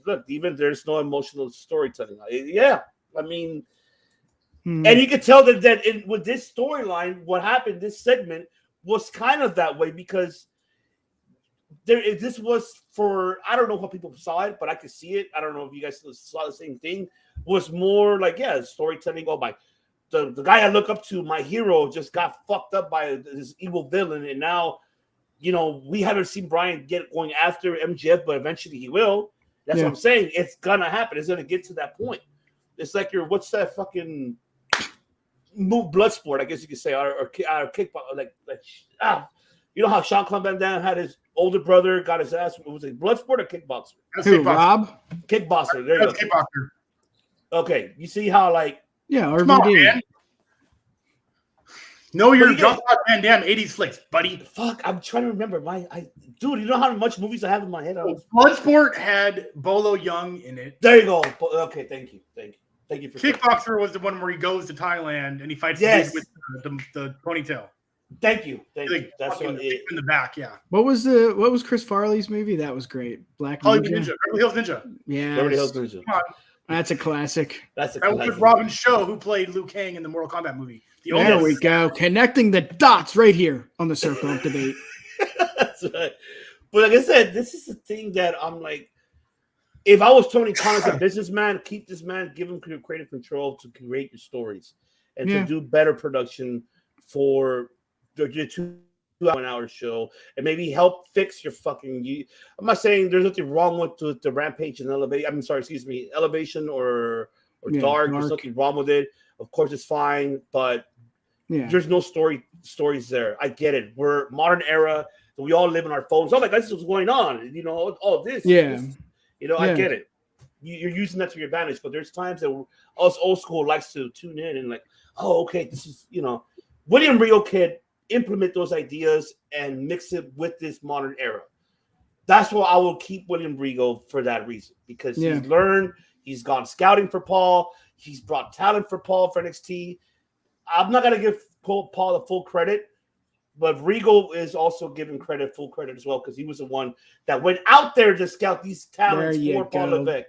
look, even there's no emotional storytelling. I mean, and you could tell that with this storyline, what happened, this segment was kind of that way because this was for, I don't know how people saw it, but I could see it. I don't know if you guys saw the same thing. Was more like, storytelling. Oh, the guy I look up to, my hero, just got fucked up by this evil villain, and now, we haven't seen Bryan going after MJF, but eventually he will. That's what I'm saying. It's gonna happen. It's gonna get to that point. It's like your what's that fucking move blood sport? I guess you could say or kickbox you know how Jean-Claude Van Damme had his older brother got his ass. Was it blood sport or kickboxer? Who, Rob? Kickboxer. There you go. Kickboxer. Okay, you see how like RVD. Come on, man. No, you're Jean-Claude Van Damme 80s flicks, buddy. Fuck, I'm trying to remember dude. You know how much movies I have in my head? Bloodsport had Bolo Young in it. There you go. Okay, thank you for Kickboxer was the one where he goes to Thailand and he fights with the ponytail. Thank you. That's what in the back. Yeah. What was Chris Farley's movie? That was great. Black Ninja. Beverly Hills Ninja. Yeah. Beverly Hills Ninja. Come on. That's a classic. That was with Robin Shaw, who played Liu Kang in the Mortal Kombat movie. There we go. Connecting the dots right here on the Circle of Debate. That's right. But like I said, this is the thing that I'm like, if I was Tony Khan as a businessman, keep this man, give him creative control to create your stories and to do better production for your 2-hour show and maybe help fix your fucking. I'm not saying there's nothing wrong with the Rampage and Elevation or Dark. There's nothing wrong with it. Of course, it's fine, but there's no stories there. I get it. We're modern era. So we all live in our phones. Oh my God, this is what's going on. You know, all this. Yeah. I get it. You're using that to your advantage, but there's times that us old school likes to tune in and like, oh, okay, this is, William Regal could implement those ideas and mix it with this modern era. That's why I will keep William Regal for that reason, because he's learned, he's gone scouting for Paul, he's brought talent for Paul for NXT. I'm not going to give Paul the full credit, but Regal is also giving full credit as well, because he was the one that went out there to scout these talents for Paul Levesque.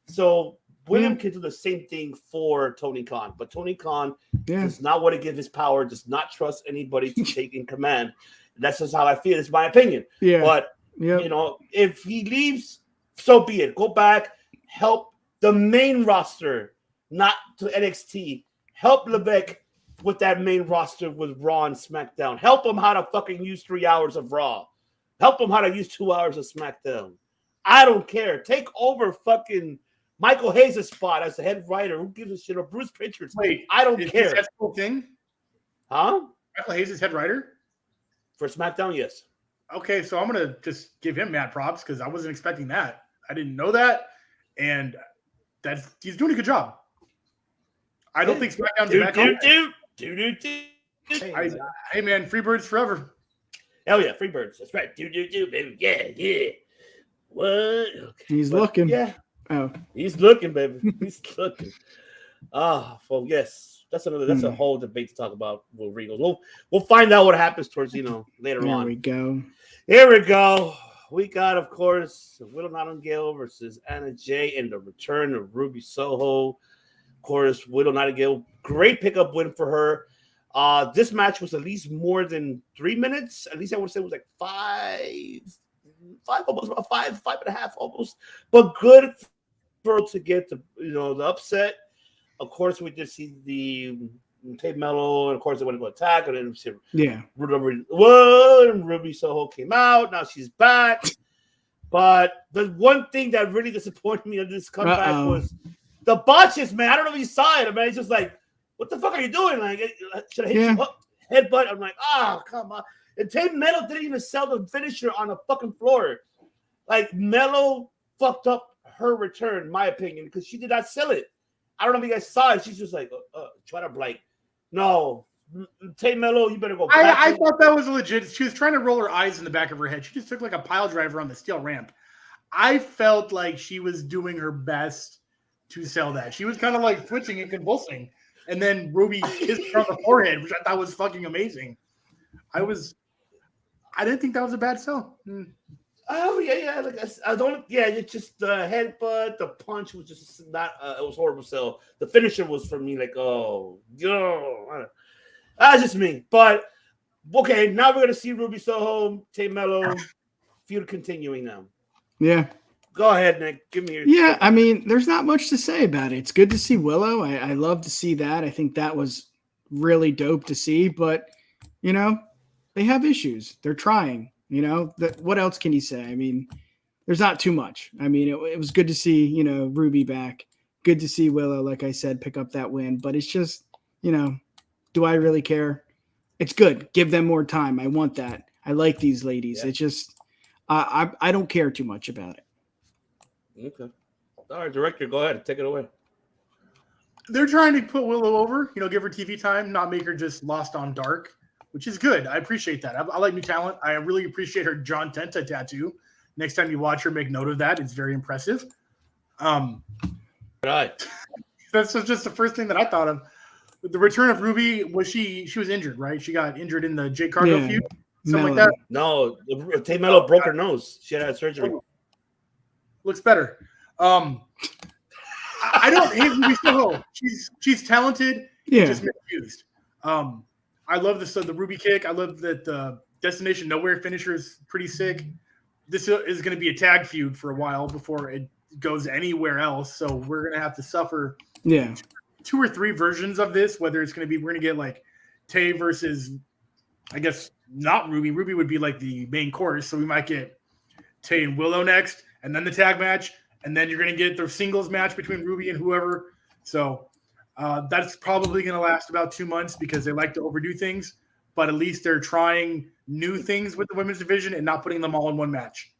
So William can do the same thing for Tony Khan, but Tony Khan does not want to give his power, does not trust anybody to take in command. That's just how I feel. It's my opinion. Yeah. But, if he leaves, so be it. Go back, help the main roster, not to NXT. Help Levesque with that main roster with Raw and SmackDown. Help him how to fucking use 3 hours of Raw. Help him how to use 2 hours of SmackDown. I don't care. Take over fucking Michael Hayes' spot as the head writer. Who gives a shit? Or Bruce Pritchard's. Wait, I don't care. That's the whole thing? Huh? Michael Hayes is head writer? For SmackDown, yes. Okay, so I'm going to just give him mad props because I wasn't expecting that. I didn't know that. And he's doing a good job. I don't think SmackDown's back on. Hey, man, free birds forever. Hell yeah, free birds. That's right. Baby. Yeah. What? Okay. He's looking. Yeah. Oh. He's looking, baby. He's looking. Well, yes. That's a whole debate to talk about with Regal. We'll find out what happens towards, later on. Here we go. We got, of course, Willow Nightingale versus Anna Jay and the return of Ruby Soho. Of course, Willow Nightingale, great pickup win for her. This match was at least more than 3 minutes. At least I would say it was like almost about five and a half almost. But good for her to get the upset. Of course, we did see the Tate Mello, and of course they went to attack, and then Ruby Soho came out. Now she's back. But the one thing that really disappointed me on this comeback was the botches, man. I don't know if you saw it, man. It's just like, what the fuck are you doing? Like, should I hit you up? Headbutt? I'm like, come on. And Tate Mello didn't even sell the finisher on the fucking floor. Like, Mello fucked up her return, in my opinion, because she did not sell it. I don't know if you guys saw it. She's just like, try to like, no, Tate Mello, you better go back. I thought that was legit. She was trying to roll her eyes in the back of her head. She just took like a pile driver on the steel ramp. I felt like she was doing her best to sell that. She was kind of like twitching and convulsing. And then Ruby kissed her on the forehead, which I thought was fucking amazing. I didn't think that was a bad sell. Oh yeah. Like I don't. Yeah, it's just the headbutt, the punch was just not. It was horrible. So the finisher was for me like, that's just me. But okay, now we're gonna see Ruby Soho, Tate Mello feud continuing now. Yeah. Go ahead, Nick. Give me your. Yeah, I mean, there's not much to say about it. It's good to see Willow. I love to see that. I think that was really dope to see. But they have issues. They're trying. What else can you say? I mean, there's not too much. I mean, it was good to see, Ruby back. good to see Willow, like I said, pick up that win. But it's just, do I really care? It's good. Give them more time. I want that. I like these ladies. Yeah. It's just, I don't care too much about it. Okay. All right, director, go ahead. Take it away. They're trying to put Willow over, give her TV time, not make her just lost on dark, which is good. I appreciate that. I like new talent. I really appreciate her John Tenta tattoo. Next time you watch her, make note of that. It's very impressive. Right. That's just the first thing that I thought of. The return of Ruby she was injured, right? She got injured in the Jade Cargill feud, something like that. No, Tay Mello broke her nose. She had surgery. Looks better. I don't hate Ruby Soho. She's talented. Yeah. Just misused. I love the Ruby kick. I love that the Destination Nowhere finisher is pretty sick. This is going to be a tag feud for a while before it goes anywhere else. So we're going to have to suffer 2 or 3 versions of this, whether it's going to be, we're going to get like Tay versus, I guess, not Ruby. Ruby would be like the main course. So we might get Tay and Willow next, and then the tag match. And then you're going to get the singles match between Ruby and whoever. So that's probably going to last about 2 months because they like to overdo things. But at least they're trying new things with the women's division and not putting them all in one match.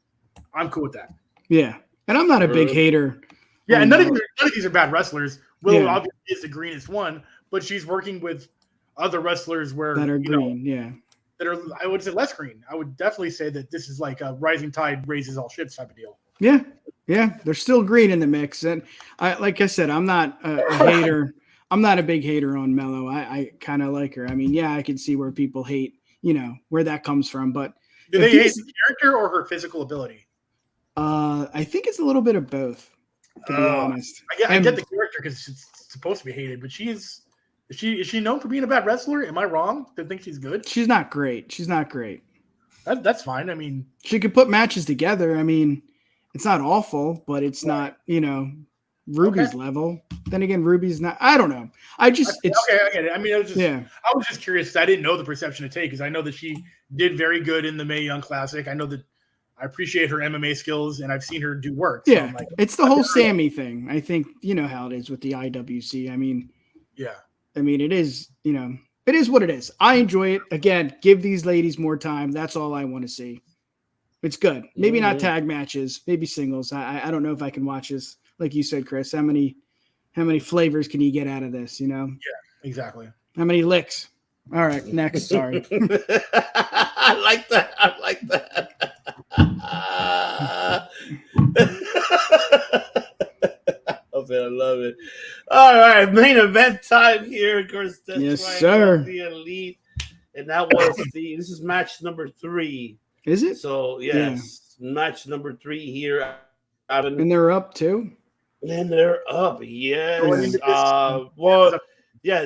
I'm cool with that. Yeah. And I'm not a big hater. Yeah, and none of these are bad wrestlers. Willow obviously is the greenest one, but she's working with other wrestlers that are green, that are, I would say, less green. I would definitely say that this is like a rising tide raises all ships type of deal. Yeah. Yeah. They're still green in the mix. And like I said, I'm not a hater. I'm not a big hater on Mello. I kind of like her. I mean, I can see where people hate, where that comes from. But do they hate the character or her physical ability? I think it's a little bit of both, to be honest. I get the character because it's supposed to be hated, but is she known for being a bad wrestler? Am I wrong to think she's good? She's not great. That's fine. I mean, she could put matches together. I mean, it's not awful, but it's not, Ruby's level. Then again, Ruby's not. I don't know. I get it. I mean, I was just curious. I didn't know the perception of Tay because I know that she did very good in the Mae Young Classic. I know that I appreciate her MMA skills, and I've seen her do work. So yeah, it's the whole Sammy thing. I think you know how it is with the IWC. I mean, it is. It is what it is. I enjoy it. Again, give these ladies more time. That's all I want to see. It's good. Maybe not tag matches. Maybe singles. I don't know if I can watch this. Like you said, Chris, how many flavors can you get out of this? Yeah, exactly. How many licks? All right, next. Sorry. I like that. I love it. All right, main event time here. Of course, that's yes, right, sir. The Elite, and that was this is match number 3. Is it? So yes, match number 3 here. And they're up too. And they're up, yes.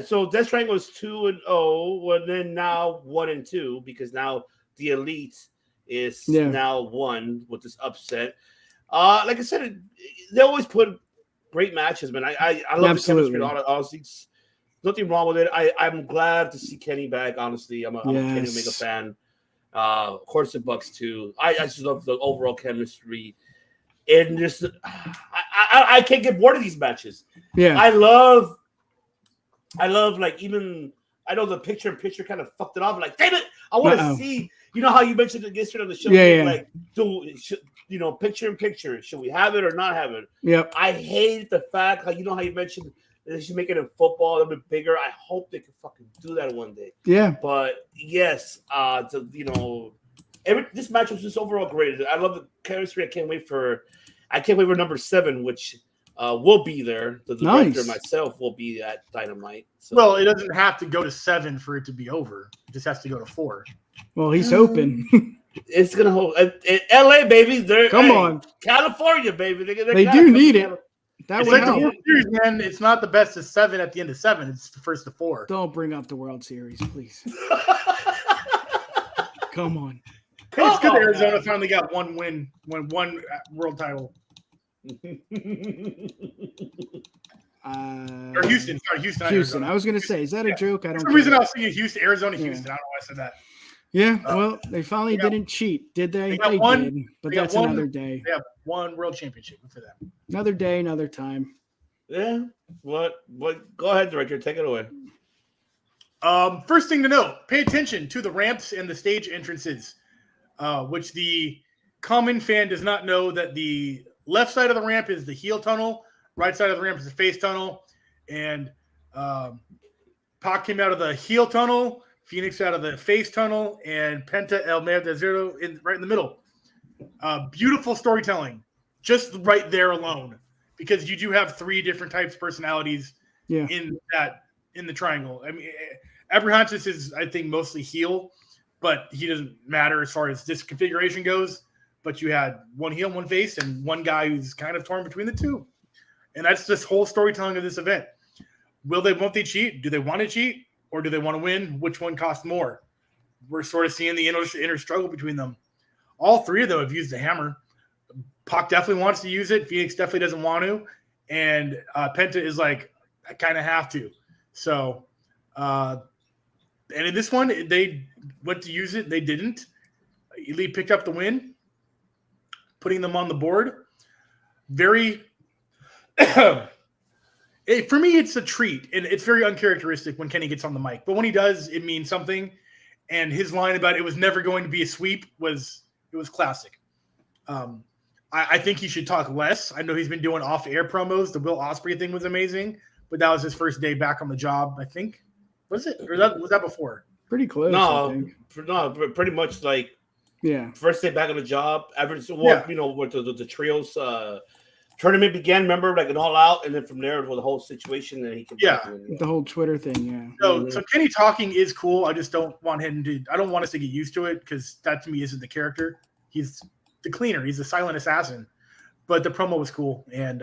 So Death Triangle was 2-0, well, then now 1-2 because now the Elite is now 1 with this upset. Like I said, they always put great matches, man. I love the chemistry. Honestly, nothing wrong with it. I'm glad to see Kenny back. Honestly, I'm a Kenny Omega fan. Of course, the Bucks too. I just love the overall chemistry. And just, I can't get bored of these matches. Yeah, I love like even I know the picture kind of fucked it off. Like, damn it, I want to see. You know how you mentioned it yesterday on the show? Like, picture in picture. Should we have it or not have it? Yep. I hate the fact how you mentioned they should make it in football a little bit bigger. I hope they can fucking do that one day. Yeah. But yes, this match was just overall great. I love the chemistry. I can't wait for number 7, which will be there. The director and myself will be at Dynamite. So. Well, it doesn't have to go to 7 for it to be over. It just has to go to 4. Well, he's hoping. It's gonna hold. LA, baby. Come on, California, baby. They do need it. It's like the World Series, man. It's not the best of 7 at the end of 7. It's the first of 4. Don't bring up the World Series, please. Come on. Hey, it's good that Arizona finally got one win, one world title. Or Houston. Sorry, Houston. Houston. I was going to say, is that a joke? I don't know. For some reason I was thinking Houston, Arizona, Houston. I don't know why I said that. Yeah, well, they finally didn't cheat, did they? They did, but that's another day. They have one world championship for them. Another day, another time. Yeah. What? Go ahead, director. Take it away. First thing to know, pay attention to the ramps and the stage entrances, which the common fan does not know that the left side of the ramp is the heel tunnel, right side of the ramp is the face tunnel, and Pac came out of the heel tunnel, Phoenix out of the face tunnel, and Penta El Mero Zero right in the middle. Beautiful storytelling, just right there alone, because you do have 3 different types of personalities in the triangle. I mean, Abrahantis is, I think, mostly heel, but he doesn't matter as far as this configuration goes. But you had one heel, one face, and one guy who's kind of torn between the two. And that's this whole storytelling of this event. Won't they cheat? Do they want to cheat? Or do they want to win? Which one costs more? We're sort of seeing the inner struggle between them. All 3 of them have used the hammer. Pac definitely wants to use it. Phoenix definitely doesn't want to. And Penta is like, I kind of have to. So, and in this one, they went to use it. They didn't. Elite picked up the win, putting them on the board. Very, for me, it's a treat. And it's very uncharacteristic when Kenny gets on the mic. But when he does, it means something. And his line about it was never going to be a sweep was classic. I think he should talk less. I know he's been doing off-air promos. The Will Ospreay thing was amazing, but that was his first day back on the job, I think. Was it? Or was that before? Pretty close. No, pretty much like first day back on the job. You know, with the trios tournament began. Remember, like an all out, and then from there, with the whole situation, and he can the whole Twitter thing. So Kenny talking is cool. I just don't want him to. I don't want us to get used to it because that to me isn't the character. He's the cleaner. He's the silent assassin. But the promo was cool, and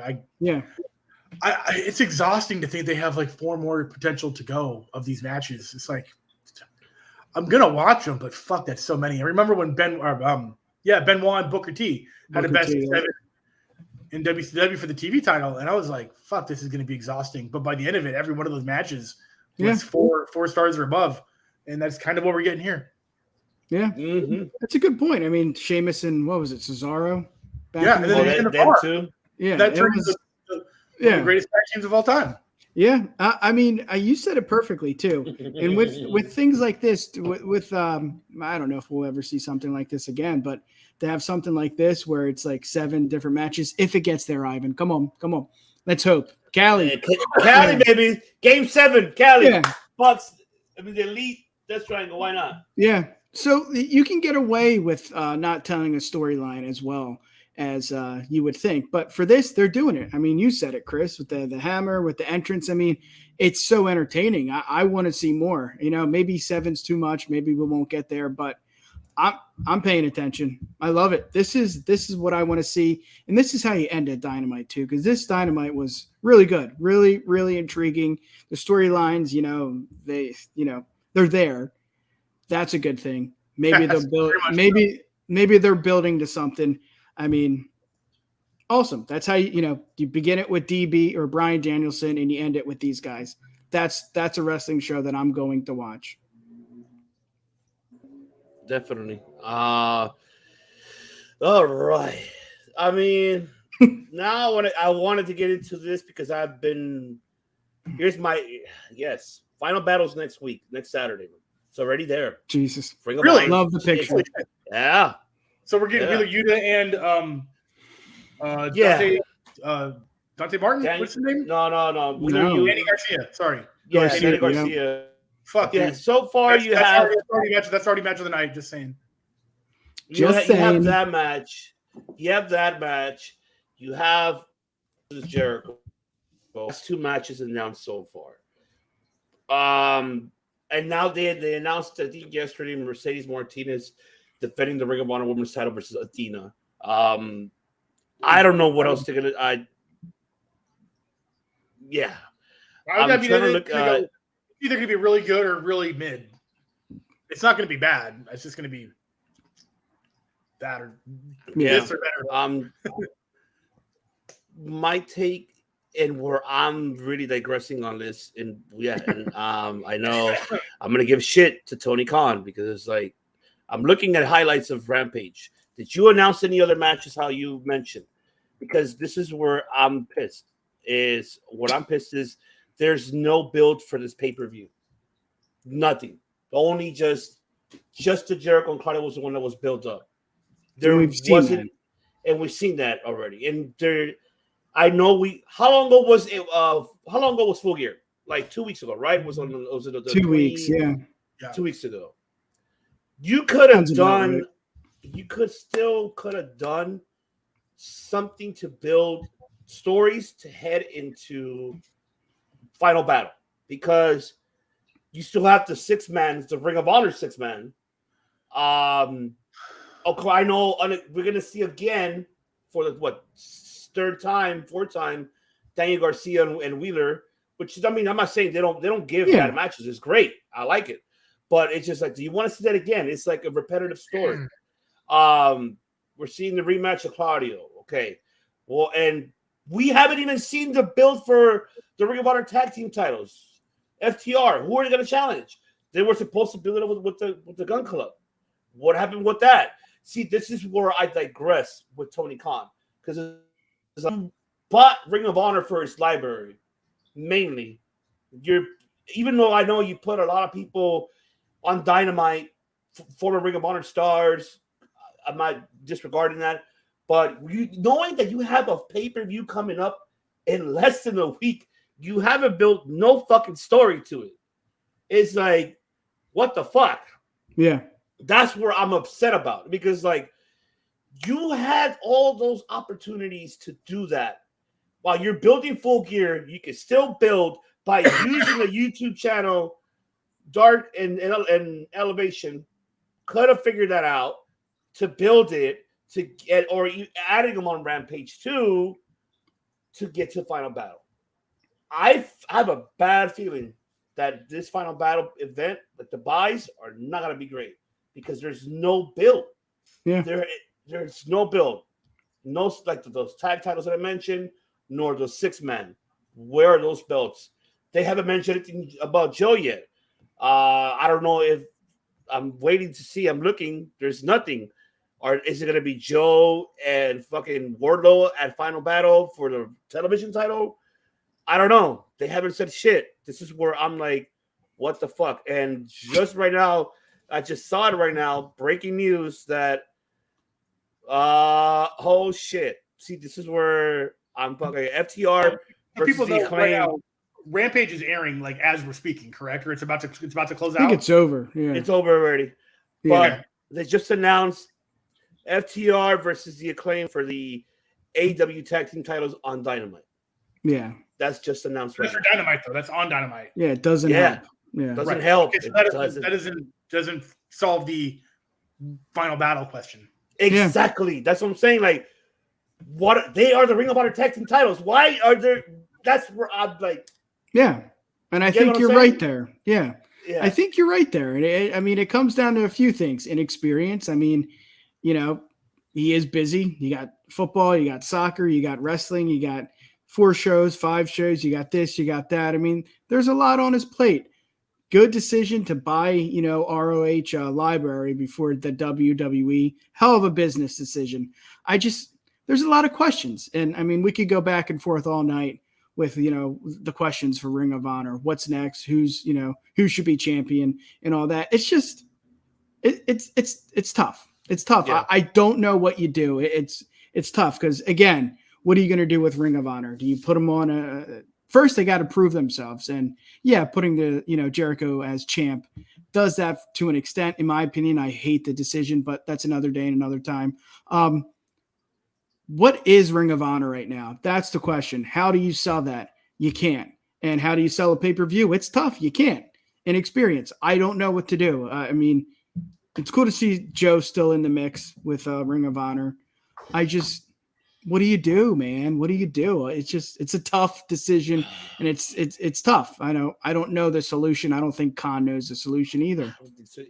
it's exhausting to think they have like 4 more potential to go of these matches. It's like I'm gonna watch them, but fuck, that's so many. I remember when Benoit and Booker T had a best of 7 in WCW for the TV title, and I was like, fuck, this is gonna be exhausting. But by the end of it, every one of those matches was 4 stars or above, and that's kind of what we're getting here. Yeah, that's a good point. I mean, Sheamus and what was it, Cesaro? And then in the bar too. Yeah, that turned into the greatest tag teams of all time. Yeah, I mean, you said it perfectly too. And with things like this, with I don't know if we'll ever see something like this again, but to have something like this where it's like 7 different matches, if it gets there, Ivan, come on, let's hope. Cali, baby, Game 7, Cali, Bucks. I mean, the Elite Death Triangle. Why not? Yeah, so you can get away with not telling a storyline as well as you would think. But for this, they're doing it. I mean, you said it, Chris, with the hammer, with the entrance. I mean, it's so entertaining. I want to see more. You know, maybe 7's too much. Maybe we won't get there, but I'm paying attention. I love it. This is what I want to see. And this is how you end at Dynamite too, because this Dynamite was really good, really, really intriguing. The storylines, they're there. That's a good thing. Maybe they'll build. Maybe they're building to something. I mean, awesome. That's how you begin it with DB or Bryan Danielson and you end it with these guys. That's a wrestling show that I'm going to watch. Definitely. All right. I mean, now I wanted to get into this because here's my final battles next week, next Saturday. It's already there. Jesus. Really? Love the picture. Yeah. So we're getting Wheeler Yuta and Dante Martin. What's his name? No. Danny Garcia. Sorry. Yeah, Danny Garcia. Fuck yeah. So far, that's already match of the night. Just saying. You have that match. You have that match. You have Jericho. That's 2 matches announced so far. And now they announced, I think yesterday, Mercedes Martinez defending the Ring of Honor Women's title versus Athena. I don't know what else they're gonna. I'm trying to look. Either gonna be really good or really mid. It's not gonna be bad. It's just gonna be that or this or better. My take, and where I'm really digressing on this, I know I'm gonna give shit to Tony Khan because it's like I'm looking at highlights of Rampage. Did you announce any other matches? How you mentioned? Because this is where I'm pissed. is what I'm pissed is there's no build for this pay-per-view. Nothing. Only just the Jericho and Claudio was the one that was built up. There wasn't, and we've seen that already. And there, I know how long ago was it? How long ago was Full Gear? Like 2 weeks ago, right? Was it the 2 weeks? Yeah, 2 weeks ago. You could have done. You could have done something to build stories to head into Final Battle, because you still have the 6-man, the Ring of Honor 6-man. Okay, I know we're gonna see again for the fourth time, Daniel Garcia and Wheeler. Which, I mean, I'm not saying they don't give bad matches. It's great. I like it. But it's just like, do you want to see that again? It's like a repetitive story. We're seeing the rematch of Claudio. Okay. Well, and we haven't even seen the build for the Ring of Honor tag team titles. FTR. Who are they going to challenge? They were supposed to build it with the Gun Club. What happened with that? See, this is where I digress with Tony Khan. Because but Ring of Honor for its library. Mainly, even though I know you put a lot of people on Dynamite, former Ring of Honor stars, I'm not disregarding that, but knowing that you have a pay-per-view coming up in less than a week, you haven't built no fucking story to it. It's like, what the fuck? Yeah, that's where I'm upset about, because like you had all those opportunities to do that. While you're building Full Gear, you can still build by using the YouTube channel. Dark and Elevation could have figured that out to build it to get, or you adding them on Rampage 2 to get to Final Battle. I have a bad feeling that this Final Battle event, that the buys are not going to be great because there's no build. Yeah, there's no build. No, like those tag titles that I mentioned. Nor those 6-men. Where are those belts? They haven't mentioned anything about Joe yet. I don't know if I'm waiting to see. I'm looking. There's nothing. Or is it going to be Joe and fucking Wardlow at Final Battle for the television title? I don't know. They haven't said shit. This is where I'm like, what the fuck? And just right now, I just saw it right now. Breaking news that, oh shit. See, this is where I'm fucking FTR versus people the know Acclaim. right now, Rampage is airing like as we're speaking, correct? Or it's about to close I think out. it's over. Yeah, It's over already. yeah. But they just announced FTR versus the Acclaim for the AEW tag team titles on Dynamite. Yeah, That's just announced right That's now. for Dynamite though. That's on Dynamite. yeah. It doesn't Yeah. help. Yeah, Doesn't Right. help. Okay, so It that doesn't solve the Final Battle question. Exactly. That's what I'm saying. Like, what they are the Ring of Honor tag team titles. Why are there? That's where I'm like. yeah. And I You get what think I'm you're saying? right there. Yeah. Yeah. I think you're right there. And I mean, it comes down to a few things. Inexperience. I mean, you know, he is busy. You got football, you got soccer, you got wrestling, you got 4 shows, 5 shows, you got this, you got that. I mean, there's a lot on his plate. Good decision to buy, ROH library before the WWE. Hell of a business decision. There's a lot of questions. And I mean, we could go back and forth all night with, the questions for Ring of Honor. What's next? Who should be champion and all that. It's just, it's tough. It's tough. Yeah. I don't know what you do. It's tough because, again, what are you going to do with Ring of Honor? Do you put them on first they got to prove themselves, and putting the Jericho as champ does that to an extent. In my opinion, I hate the decision, but that's another day and another time. What is Ring of Honor right now? That's the question. How do you sell that? You can't. And how do you sell a pay-per-view? It's tough. You can't. Inexperience. I don't know what to do. I mean, it's cool to see Joe still in the mix with Ring of Honor. What do you do, man? What do you do? It's a tough decision, and it's tough. I don't know the solution. I don't think Khan knows the solution either.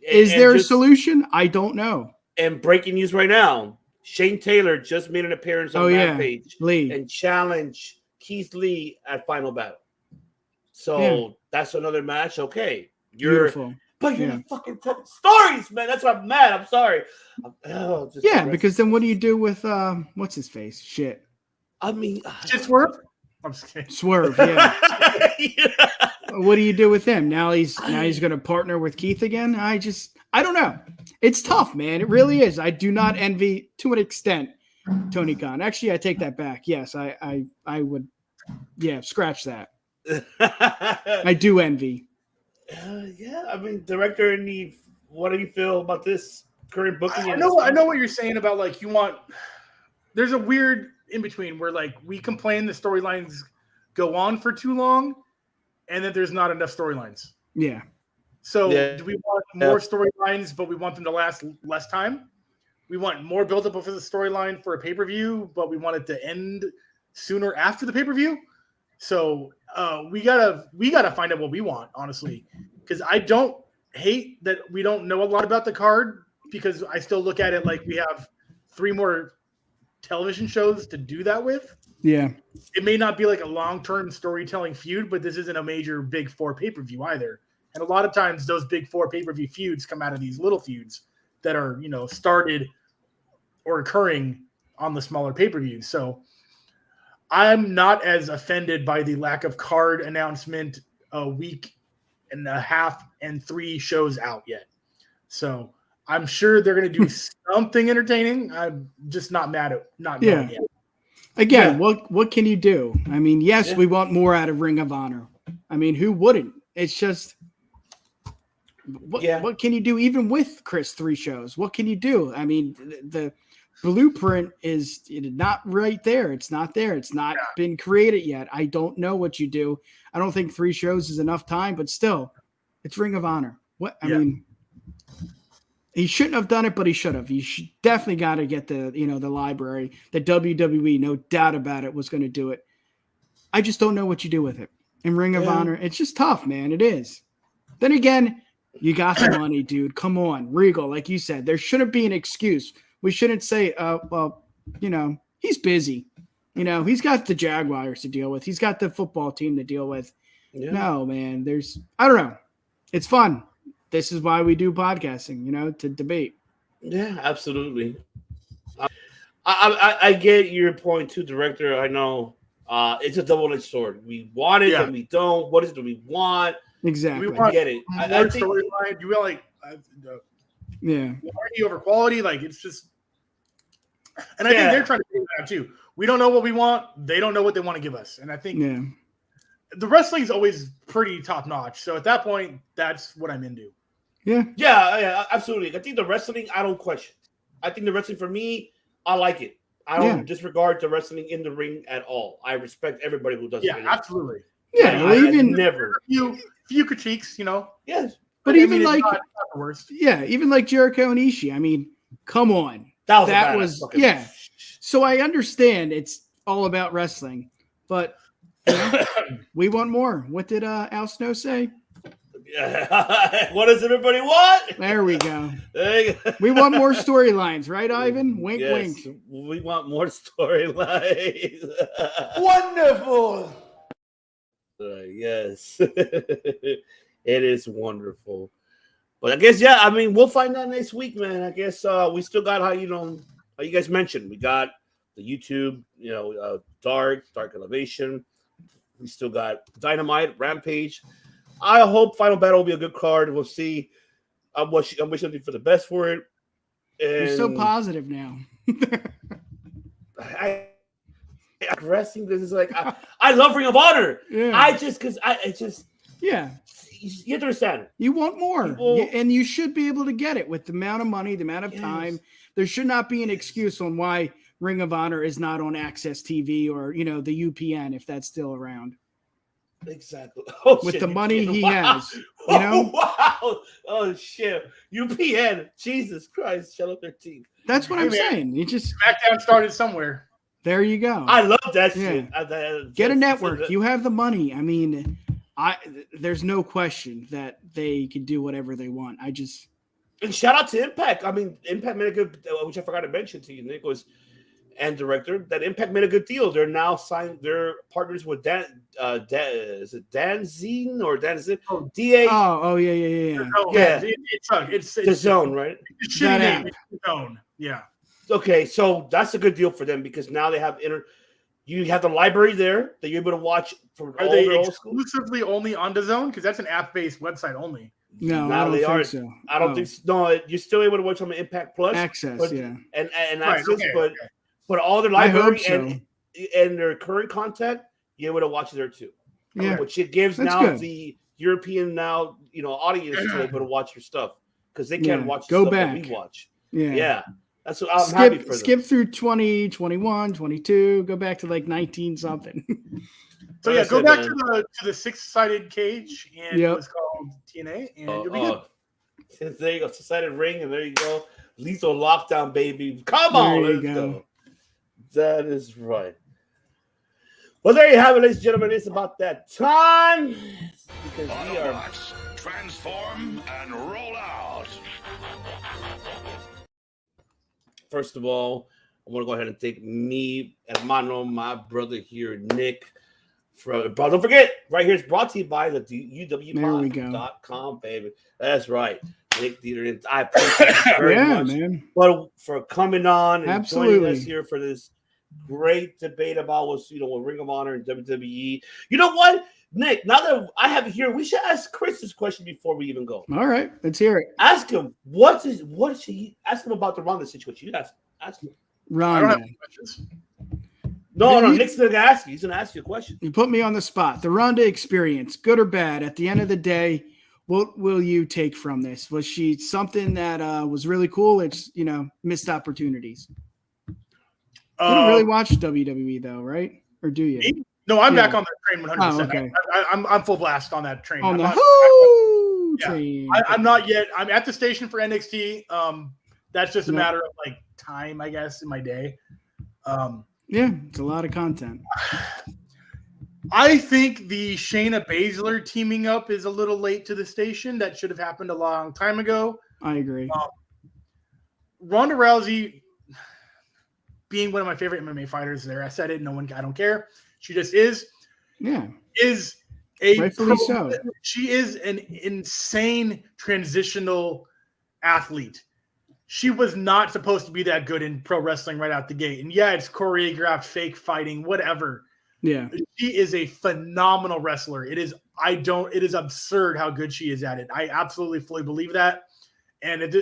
Is there a solution? I don't know. And breaking news right now, Shane Taylor just made an appearance on Rampage Lee. and challenged Keith Lee at Final Battle. So that's another match. Okay. Beautiful. But you're not fucking telling stories, man. That's what I'm mad. I'm sorry. Because then what do you do with what's his face? Shit. I mean, Shit Swerve? I'm just kidding. Swerve, yeah. Yeah. What do you do with him? Now he's going to partner with Keith again? I don't know. It's tough, man. It really is. I do not envy, to an extent, Tony Khan. Actually, I take that back. Yes, I would. Yeah, scratch that. I do envy. Yeah, I mean, director, what do you feel about this current booking? I know what you're saying about like you want. There's a weird in between where like we complain the storylines go on for too long, and that there's not enough storylines. Yeah. So do we want more storylines, but we want them to last less time? We want more buildup for the storyline for a pay-per-view, but we want it to end sooner after the pay-per-view. So we gotta find out what we want, honestly, because I don't hate that we don't know a lot about the card, because I still look at it like we have 3 more television shows to do that with. Yeah. It may not be like a long-term storytelling feud, but this isn't a major big 4 pay-per-view either. And a lot of times those big 4 pay-per-view feuds come out of these little feuds that are, started or occurring on the smaller pay-per-views. So I'm not as offended by the lack of card announcement a week and a half and 3 shows out yet. So I'm sure they're going to do something entertaining. I'm just not mad at not knowing yet. Again, what can you do? I mean, yes, we want more out of Ring of Honor. I mean, who wouldn't? It's just what can you do even with Chris 3 shows? What can you do? I mean, the blueprint is not right there. It's not there. It's not been created yet. I don't know what you do. I don't think 3 shows is enough time, but still, it's Ring of Honor. I mean, he shouldn't have done it, but he should have. You definitely got to get the library. The WWE, no doubt about it, was going to do it. I just don't know what you do with it. In Ring of Honor, it's just tough, man. It is. Then again, you got the money, dude. Come on. Regal, like you said, there shouldn't be an excuse. We shouldn't say, he's busy. He's got the Jaguars to deal with. He's got the football team to deal with. Yeah. No, man, I don't know. It's fun. This is why we do podcasting, to debate. Yeah, absolutely. I get your point too, director. I know it's a double-edged sword. We want it and we don't. What is it that we want? Exactly. We want I get it. I think storyline. You will quantity over quality. Like it's just, and I think they're trying to do that too. We don't know what we want. They don't know what they want to give us. And I think the wrestling is always pretty top notch. So at that point, that's what I'm into. Yeah, absolutely. I think the wrestling, I don't question. I think the wrestling for me, I like it. I don't disregard the wrestling in the ring at all. I respect everybody who does it. Yeah, absolutely. Yeah, even never. Few critiques, Yes. But even like, even like Jericho and Ishii. I mean, come on. That was So I understand it's all about wrestling, but we want more. What did Al Snow say? What does everybody want? There we go. We want more storylines, right, Ivan? Wink, wink. We want more storylines. Wonderful. Yes. It is wonderful. But I guess, we'll find out next week, man. I guess we still got how you guys mentioned. We got the YouTube, Dark Elevation. We still got Dynamite, Rampage. I hope Final Battle will be a good card. We'll see. I'm wishing something for the best for it. And you're so positive now. Wrestling, this is like I love Ring of Honor. Yeah. You have to understand. You want more, and you should be able to get it with the amount of money, the amount of time. There should not be an excuse on why Ring of Honor is not on Access TV or the UPN if that's still around. Exactly. With the money he has, Wow. Oh shit. UPN. Jesus Christ. Channel 13. That's what I'm saying. You just SmackDown started somewhere. There you go. I love that shit. Get a network. You have the money. I mean, there's no question that they can do whatever they want. And shout out to Impact. I mean, Impact made a good, which I forgot to mention to you, Nick, and director, that Impact made a good deal. They're now signed. They're partners with is it Danzine or Danzine? DA. Oh yeah. It's the Zone, right? It's shitty name. It's the Zone. Yeah. Okay, so that's a good deal for them because now they have You have the library there that you're able to watch from Are all they their old school. exclusively only on DAZN? Because that's an app-based website only. No, Now I don't they think are. so. I don't think so. No, you're still able to watch on Impact Plus Access, but, yeah. and Right, access, okay, but okay. but all their I hope library so. and their current content, you're able to watch it there too. Yeah. Which it gives That's now good. the European audience to be able to watch your stuff because they can't Yeah, watch the go stuff that back. we watch. Yeah. Yeah, that's what I'm happy for. Skip through 20, 21, 22, go back to like 19 something. So Like I go said, back man. to the six-sided cage, and Yep. it was called TNA, and you'll be good. There you go, Society Ring, and there you go, Lethal Lockdown, baby. Come There on, you let's go. go. That is right. Well, there you have it, ladies and gentlemen. It's about that time because we are. Autobots, transform and roll out. First of all, I want to go ahead and thank me, hermano, my brother here, Nick. Don't forget, right here, it's brought to you by the UWPod.com, baby. That's right. Nick Dieter. I appreciate it very much. Man. But for coming on and joining Absolutely. us here for this great debate about with Ring of Honor and WWE. You know what, Nick? Now that I have it here, we should ask Chris this question before we even go. All right, let's hear it. Ask him what is he? Ask him about the Ronda situation. You guys ask him. I don't Ronda, have any questions. No, You- Nick's gonna ask you. He's gonna ask you a question. you put me on the spot. The Ronda experience, good or bad, at the end of the day, what will you take from this? Was she something that was really cool? It's, missed opportunities. You don't really watch WWE though, right? Or do you? Me? No, I'm Yeah. back on that train 100%. Oh, okay. I'm full blast on that train. On I'm the not- whoo Yeah. train. I'm not yet. I'm at the station for NXT. That's just a Yeah. matter of like time, I guess, in my day. Yeah, it's a lot of content. I think the Shayna Baszler teaming up is a little late to the station. That should have happened a long time ago. I agree. Ronda Rousey being one of my favorite MMA fighters there. I said it. I don't care. She just is Yeah, a rightfully so. She is an insane transitional athlete. She was not supposed to be that good in pro wrestling right out the gate. And yeah, it's choreographed, fake fighting, whatever. Yeah, She is a phenomenal wrestler. It is absurd how good she is at it. I absolutely fully believe that. And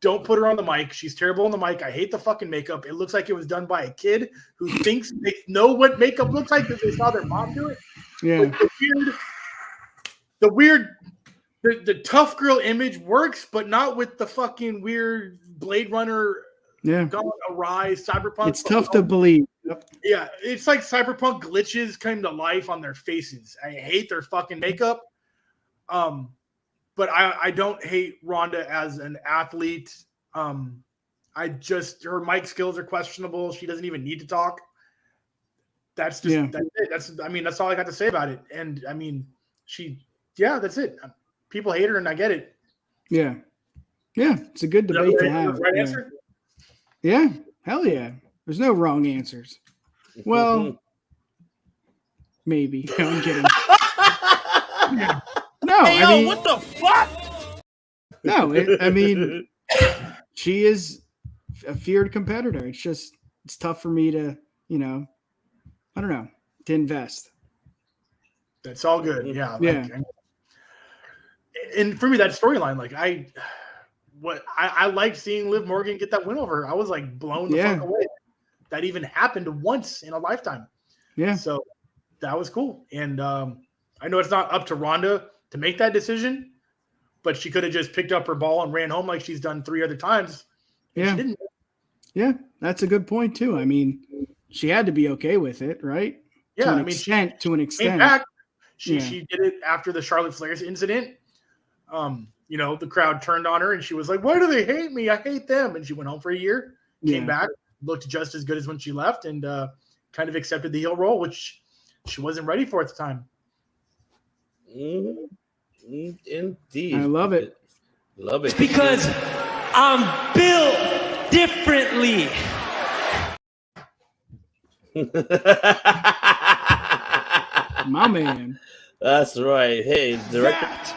don't put her on the mic. She's terrible on the mic. I hate the fucking makeup. It looks like it was done by a kid who thinks they know what makeup looks like because they saw their mom do it. yeah, The tough girl image works, but not with the fucking weird Blade Runner yeah. gone awry cyberpunk. It's tough to believe. Yeah, it's like cyberpunk glitches come to life on their faces. I hate their fucking makeup. But I don't hate Ronda as an athlete. Her mic skills are questionable. She doesn't even need to talk. That's just that's it. That's all I got to say about it. And I mean, that's it. People hate her, and I get it. Yeah, yeah. It's a good debate to have. Right Yeah. answer? Yeah, hell yeah. There's no wrong answers. Well, maybe. No, I'm kidding. No, Hey, I mean, what the fuck? no. I mean, she is a feared competitor. It's tough for me to, I don't know, to invest. That's all good. Yeah. Yeah. And for me, that storyline, I liked seeing Liv Morgan get that win over her. I was like blown the fuck away. That even happened once in a lifetime. Yeah. So that was cool. And I know it's not up to Ronda to make that decision, but she could have just picked up her ball and ran home like she's done 3 other times. And Yeah. She didn't. Yeah. That's a good point too. I mean, she had to be okay with it, right? Yeah. To an I mean, extent. To an came extent. back. She Yeah. did it after the Charlotte Flair incident. The crowd turned on her and she was like, why do they hate me? I hate them. And she went home for a year, came back, looked just as good as when she left, and kind of accepted the heel role, which she wasn't ready for at the time. Indeed. I love it. Love it. Because I'm built differently. My man. That's right. Hey, director.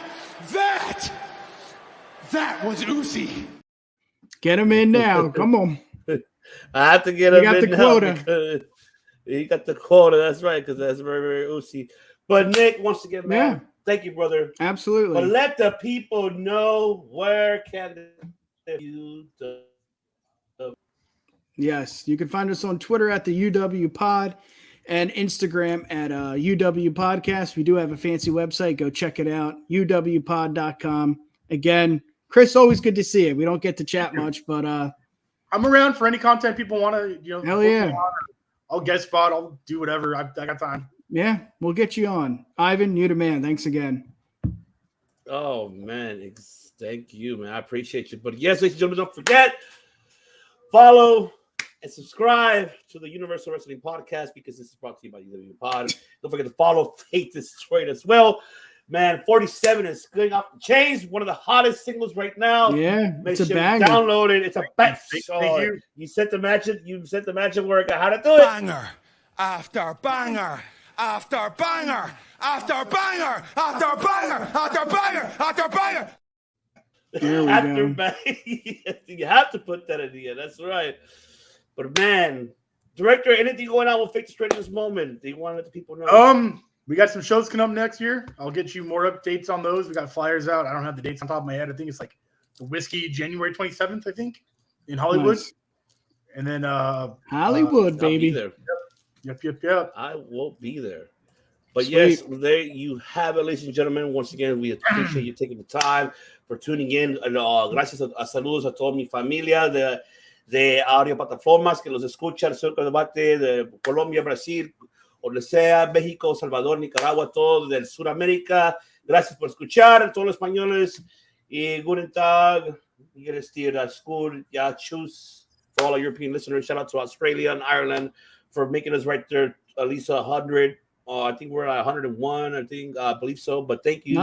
That was Uzi. Get him in now. Come on. I have to get We him got in the now quota. You got the quota. That's right, because that's very, very Uzi. But Nick, once again, man, Yeah. thank you, brother. Absolutely. But let the people know where can you. Yes, you can find us on Twitter at the UW Pod and Instagram at UW Podcast. We do have a fancy website. Go check it out, uwpod.com. Again, Chris, always good to see you. We don't get to chat much, but I'm around for any content people want to, hell yeah. I'll guest spot. I'll do whatever. I got time. Yeah, we'll get you on. Ivan, you the man. Thanks again. Oh, man. Thank you, man. I appreciate you. But yes, ladies and gentlemen, don't forget, follow and subscribe to the Universal Wrestling Podcast because this is brought to you by UW Pod. Don't forget to follow Faith Destroyed as well. Man, 47 is going off the chains. One of the hottest singles right now. Yeah, Make it's a sure you banger. download it. It's a bang. You sent the magic work on how to do it. Banger after banger after banger after banger after banger after banger after banger. There we After go. bang. You have to put that in the end. That's right. But man, director, anything going on with Fake Straight at this moment? Do you want to let the people know? We got some shows coming up next year. I'll get you more updates on those. We got flyers out. I don't have the dates on top of my head. I think it's like the Whiskey January 27th, I think, in Hollywood. Nice. And then Hollywood, I'll baby. be there. Yep. I will be there. But Sweet. yes, there you have it, ladies and gentlemen. Once again, we appreciate you taking the time for tuning in. Gracias saludos a toda mi familia de audio plataformas que los escuchan, Circo de Debate de Colombia, Brasil, donde sea, México, Salvador, Nicaragua, todo del Sudamérica. Gracias por escuchar, todos los españoles. Y guten Tag, Skol, ja, tschüss. For all our European listeners, shout out to Australia and Ireland for making us right there at least 100. I think we're at 101. I believe so. But thank you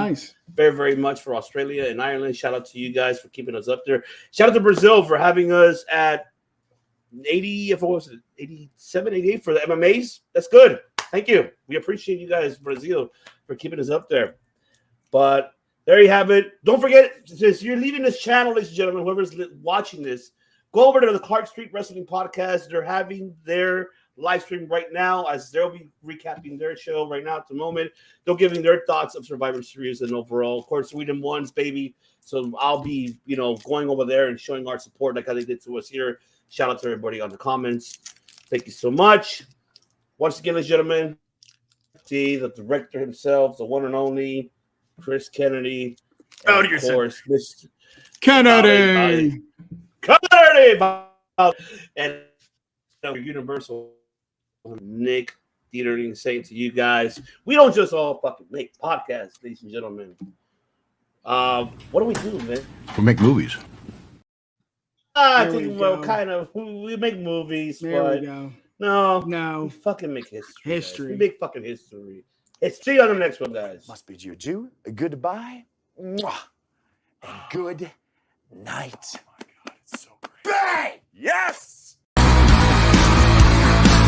very, very much for Australia and Ireland. Shout out to you guys for keeping us up there. Shout out to Brazil for having us at 80, if it was 87, 88 for the MMAs. That's good. Thank you. We appreciate you guys, Brazil, for keeping us up there. But there you have it. Don't forget, since you're leaving this channel, ladies and gentlemen, whoever's watching this, go over to the Clark Street Wrestling Podcast. They're having their live stream right now as they'll be recapping their show right now at the moment. They're giving their thoughts of Survivor Series and overall. Of course, Sweden won, baby. So I'll be, going over there and showing our support like how they did to us here. Shout out to everybody on the comments. Thank you so much. Once again, ladies and gentlemen, the director himself, the one and only Chris Kennedy. Out of of course, Mr. Kennedy. And Universal Nick Dieterling saying to you guys, we don't just all fucking make podcasts, ladies and gentlemen. What do we do, man? We make movies. I There think we we make movies, There but we go. no, we fucking make history. History. Guys. We make fucking history. See you on the next one, guys. Must bid you adieu, a goodbye, mwah, and good night. Oh my God, it's so good.